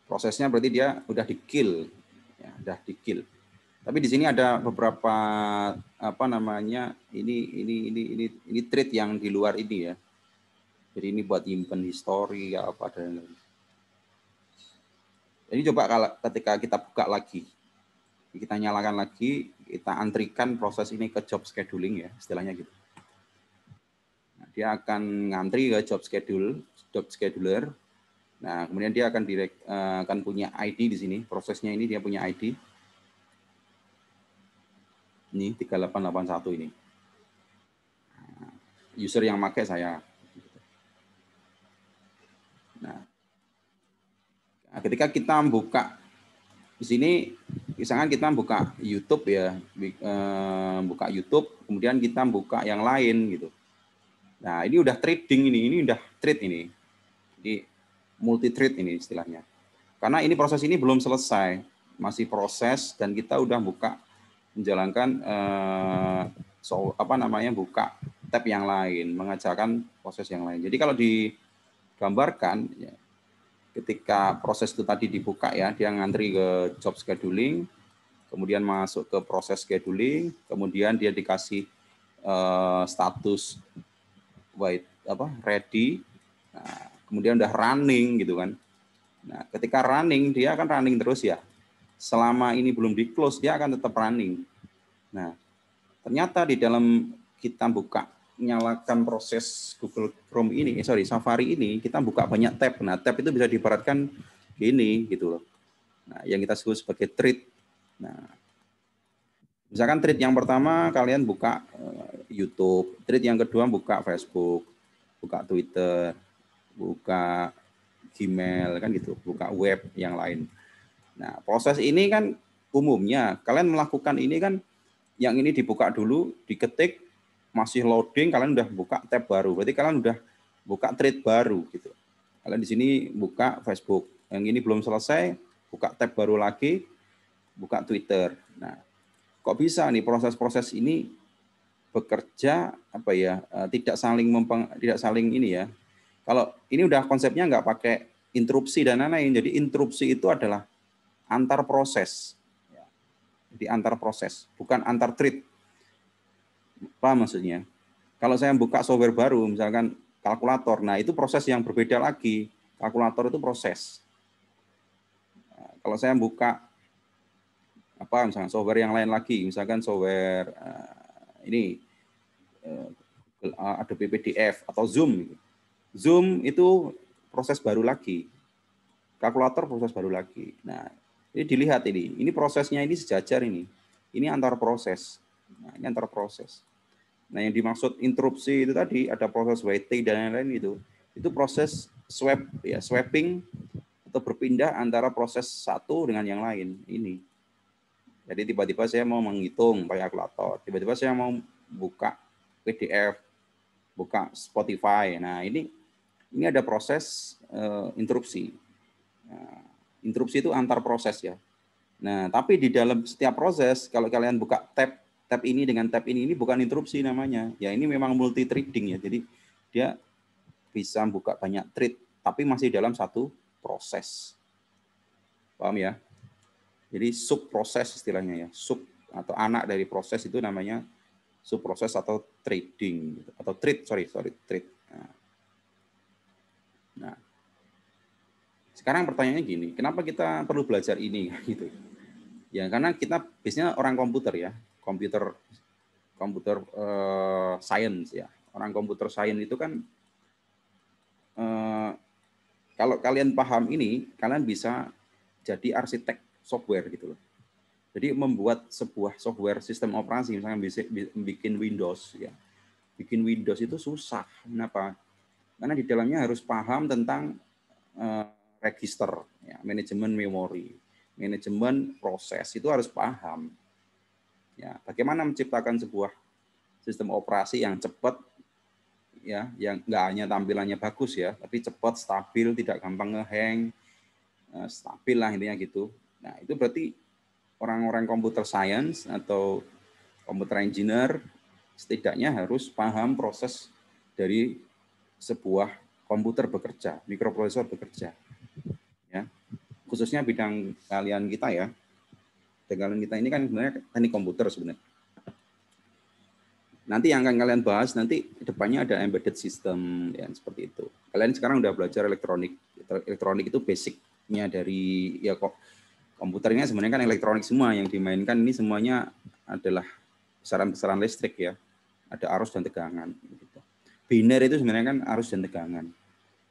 Prosesnya berarti dia udah di-kill. Ya, udah di-kill. Tapi di sini ada beberapa apa namanya? Ini thread yang di luar ini ya. Jadi ini buat nyimpen history ya apa dan lain. Jadi coba kalau ketika kita buka lagi, kita nyalakan lagi, kita antrikan proses ini ke job scheduling ya, istilahnya gitu. Nah, dia akan ngantri ke job scheduler. Nah, kemudian dia akan punya ID di sini, prosesnya ini dia punya ID. Ini 3881 ini. Nah, user yang pakai saya. Nah, ketika kita buka di sini, misalkan kita buka YouTube ya, buka YouTube, kemudian kita buka yang lain gitu. Nah, ini udah trading ini udah trade ini. Jadi multi trade ini istilahnya. Karena ini proses ini belum selesai, masih proses dan kita udah buka menjalankan buka tab yang lain, mengajarkan proses yang lain. Jadi kalau digambarkan ya, ketika proses itu tadi dibuka ya, dia ngantri ke job scheduling, kemudian masuk ke proses scheduling, kemudian dia dikasih status ready, nah, kemudian udah running gitu kan. Nah, ketika running dia akan running terus ya. Selama ini belum di close dia akan tetap running. Nah, ternyata di dalam kita buka nyalakan proses Google Chrome ini, Safari ini, kita buka banyak tab. Nah, tab itu bisa diibaratkan gini gitu loh. Nah, yang kita sebut sebagai thread. Nah, misalkan thread yang pertama kalian buka YouTube, thread yang kedua buka Facebook, buka Twitter, buka Gmail kan gitu, buka web yang lain. Nah, proses ini kan umumnya kalian melakukan ini kan yang ini dibuka dulu, diketik, masih loading, kalian udah buka tab baru. Berarti kalian udah buka thread baru gitu. Kalian di sini buka Facebook, yang ini belum selesai, buka tab baru lagi, buka Twitter. Nah, kok bisa nih proses-proses ini bekerja tidak saling ini ya. Kalau ini udah konsepnya nggak pakai interupsi dan lain-lain. Jadi interupsi itu adalah antar proses. Jadi antar proses, bukan antar thread. Apa maksudnya? Kalau saya buka software baru, misalkan kalkulator, nah itu proses yang berbeda lagi. Kalkulator itu proses. Nah, kalau saya buka misalkan software yang lain lagi, misalkan software Adobe PDF atau Zoom. Zoom itu proses baru lagi. Kalkulator proses baru lagi. Nah, ini dilihat ini prosesnya ini sejajar ini. Ini antar proses. Nah, ini antar proses. Nah, yang dimaksud interupsi itu tadi ada proses waiting dan lain-lain itu. Itu proses swapping atau berpindah antara proses satu dengan yang lain ini. Jadi tiba-tiba saya mau menghitung pakai kalkulator, tiba-tiba saya mau buka PDF, buka Spotify. Nah, ini ada proses interupsi. Nah, interupsi itu antar proses ya. Nah, tapi di dalam setiap proses, kalau kalian buka tab ini dengan tab ini bukan interupsi namanya. Ya, ini memang multi threading ya. Jadi dia bisa buka banyak thread, tapi masih dalam satu proses. Paham ya? Jadi sub proses istilahnya ya. Sub atau anak dari proses itu namanya sub proses atau trading atau thread. Nah, sekarang pertanyaannya gini, kenapa kita perlu belajar ini gitu? Ya karena kita biasanya orang komputer ya, komputer science ya. Orang komputer science itu kan kalau kalian paham ini, kalian bisa jadi arsitek software gitu loh. Jadi membuat sebuah software sistem operasi, misalnya bikin Windows ya. Bikin Windows itu susah. Kenapa? Karena di dalamnya harus paham tentang register, ya, manajemen memori, manajemen proses itu harus paham. Ya, bagaimana menciptakan sebuah sistem operasi yang cepat, ya, yang nggak hanya tampilannya bagus ya, tapi cepat, stabil, tidak gampang ngehang, stabil lah intinya gitu. Nah, itu berarti orang-orang computer science atau computer engineer setidaknya harus paham proses dari sebuah komputer bekerja, mikroprosesor bekerja. Ya. Khususnya bidang kalian kita ya. Kalian kita ini kan sebenarnya teknik komputer sebenarnya. Nanti yang akan kalian bahas nanti depannya ada embedded system ya seperti itu. Kalian sekarang udah belajar elektronik. Elektronik itu basicnya dari ya kok komputer ini sebenarnya kan elektronik semua yang dimainkan ini semuanya adalah besaran-besaran listrik ya. Ada arus dan tegangan. Gitu. Biner itu sebenarnya kan arus dan tegangan.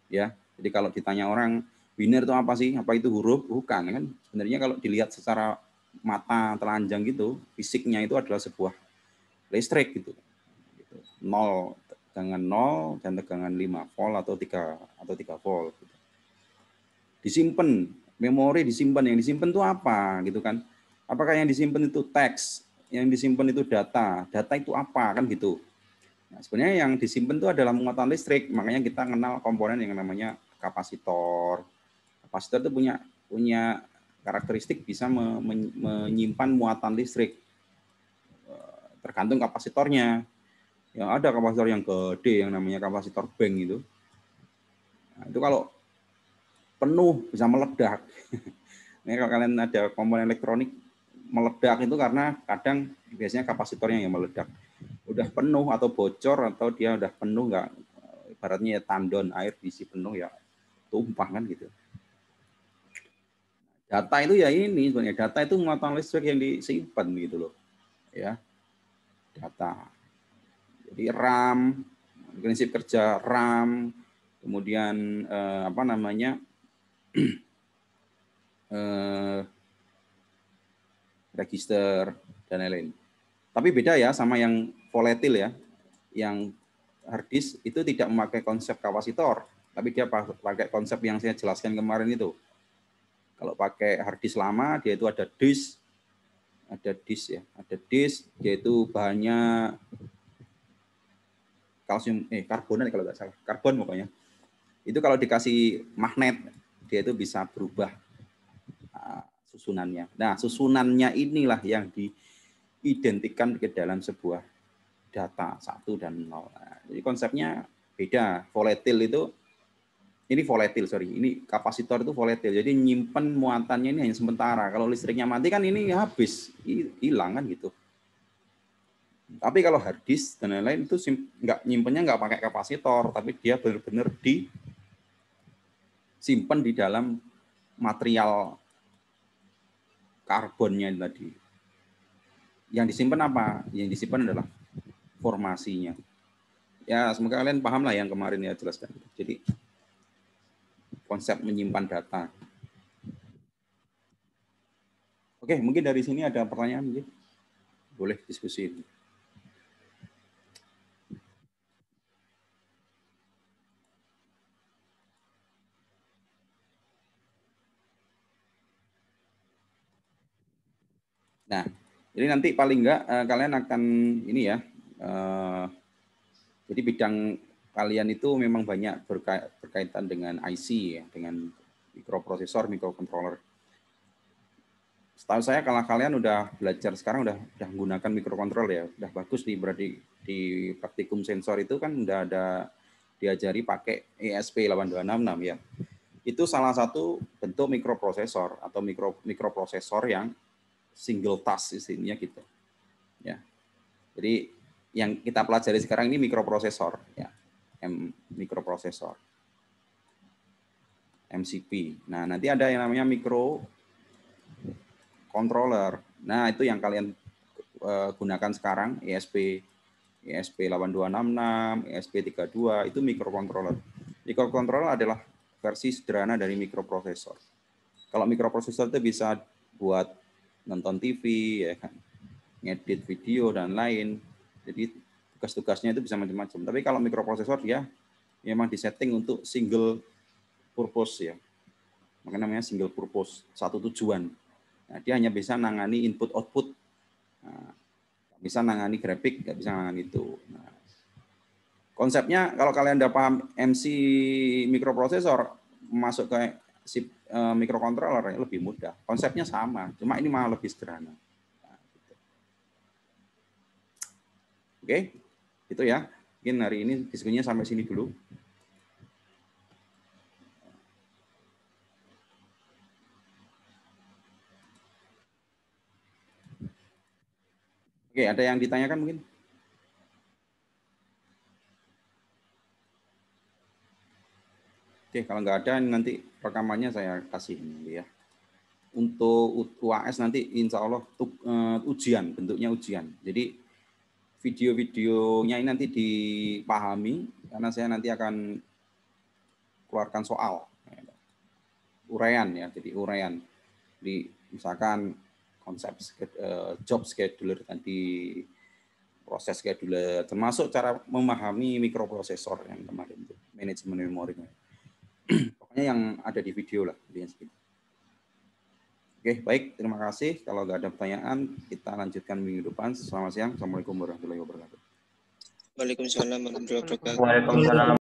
Ya, jadi kalau ditanya orang biner itu apa sih? Apa itu huruf? Bukan kan? Sebenarnya kalau dilihat secara mata telanjang gitu, fisiknya itu adalah sebuah listrik gitu. Nol tegangan 0 dan tegangan 5 volt atau 3 volt. Disimpan, memori disimpan. Yang disimpan itu apa gitu kan? Apakah yang disimpan itu teks, yang disimpan itu data itu apa kan gitu. Nah, sebenarnya yang disimpan itu adalah muatan listrik, makanya kita kenal komponen yang namanya kapasitor. Kapasitor itu punya karakteristik bisa menyimpan muatan listrik, tergantung kapasitornya. Yang ada kapasitor yang gede yang namanya kapasitor bank itu. Nah, itu kalau penuh bisa meledak. Ini kalau kalian ada komponen elektronik meledak itu karena kadang biasanya kapasitornya yang meledak. Udah penuh atau bocor atau dia udah penuh nggak, ibaratnya ya tandon air diisi penuh ya tumpah kan gitu. Data itu ya ini sebenarnya, data itu muatan listrik yang disimpan gitu loh. Ya. Data. Jadi RAM, prinsip kerja RAM, kemudian apa namanya? Register dan lain-lain. Tapi beda ya sama yang volatil ya. Yang hard disk itu tidak memakai konsep kapasitor, tapi dia pakai konsep yang saya jelaskan kemarin itu. Kalau pakai hard disk lama, dia itu ada disk ya, ada disk, dia itu bahannya kalsium, karbonat kalau nggak salah, karbon pokoknya. Itu kalau dikasih magnet, dia itu bisa berubah susunannya. Nah, susunannya inilah yang diidentikan ke dalam sebuah data 1 dan 0. Nah, jadi konsepnya beda. Volatil itu, ini volatil, sorry. Ini kapasitor itu volatil. Jadi nyimpen muatannya ini hanya sementara. Kalau listriknya mati kan ini habis, hilang kan gitu. Tapi kalau hard disk dan lain-lain itu nggak nyimpennya nggak pakai kapasitor, tapi dia benar-benar disimpan di dalam material karbonnya tadi. Yang disimpan apa? Yang disimpan adalah formasinya. Ya, semoga kalian paham lah yang kemarin ya jelaskan. Jadi konsep menyimpan data. Oke, mungkin dari sini ada pertanyaan mungkin. Boleh diskusi. Nah, jadi nanti paling enggak kalian akan ini ya. Jadi bidang kalian itu memang banyak berkaitan dengan IC ya, dengan mikroprosesor, mikrocontroller. Setahu saya kalau kalian udah belajar sekarang udah menggunakan mikrokontrol ya, udah bagus berarti di praktikum sensor itu kan udah ada diajari pakai ESP8266 ya. Itu salah satu bentuk mikroprosesor atau mikroprosesor yang single task istilahnya gitu. Ya. Jadi yang kita pelajari sekarang ini mikroprosesor ya. Mikroprosesor. MCP. Nah, nanti ada yang namanya mikrocontroller. Nah, itu yang kalian gunakan sekarang ESP8266, ESP32 itu mikrocontroller. Mikrocontroller adalah versi sederhana dari mikroprosesor. Kalau mikroprosesor itu bisa buat nonton TV ya kan, ngedit video dan lain. Jadi tugas-tugasnya itu bisa macam-macam. Tapi kalau mikroprosesor dia memang disetting untuk single purpose ya. Makanya namanya single purpose, satu tujuan. Nah, dia hanya bisa nangani input output. Nah, bisa nangani grafik, nggak bisa nangani itu. Nah, konsepnya kalau kalian udah paham MC mikroprosesor masuk ke si mikrocontroller lebih mudah. Konsepnya sama, cuma ini malah lebih sederhana. Nah, gitu. Oke, itu ya. Mungkin hari ini diskusinya sampai sini dulu. Oke, ada yang ditanyakan mungkin? Oke, kalau nggak ada nanti rekamannya saya kasih ya. Untuk UAS nanti insya Allah ujian, bentuknya ujian. Jadi video-videonya ini nanti dipahami karena saya nanti akan keluarkan soal. Uraian ya, jadi uraian. Di misalkan konsep job scheduler tadi, proses scheduler, termasuk cara memahami mikroprosesor yang kemarin itu, manajemen memorinya. Pokoknya yang ada di video lah. Oke, baik. Terima kasih. Kalau nggak ada pertanyaan, kita lanjutkan minggu depan. Selamat siang. Assalamualaikum warahmatullahi wabarakatuh.
Waalaikumsalam warahmatullahi wabarakatuh.
Waalaikumsalam.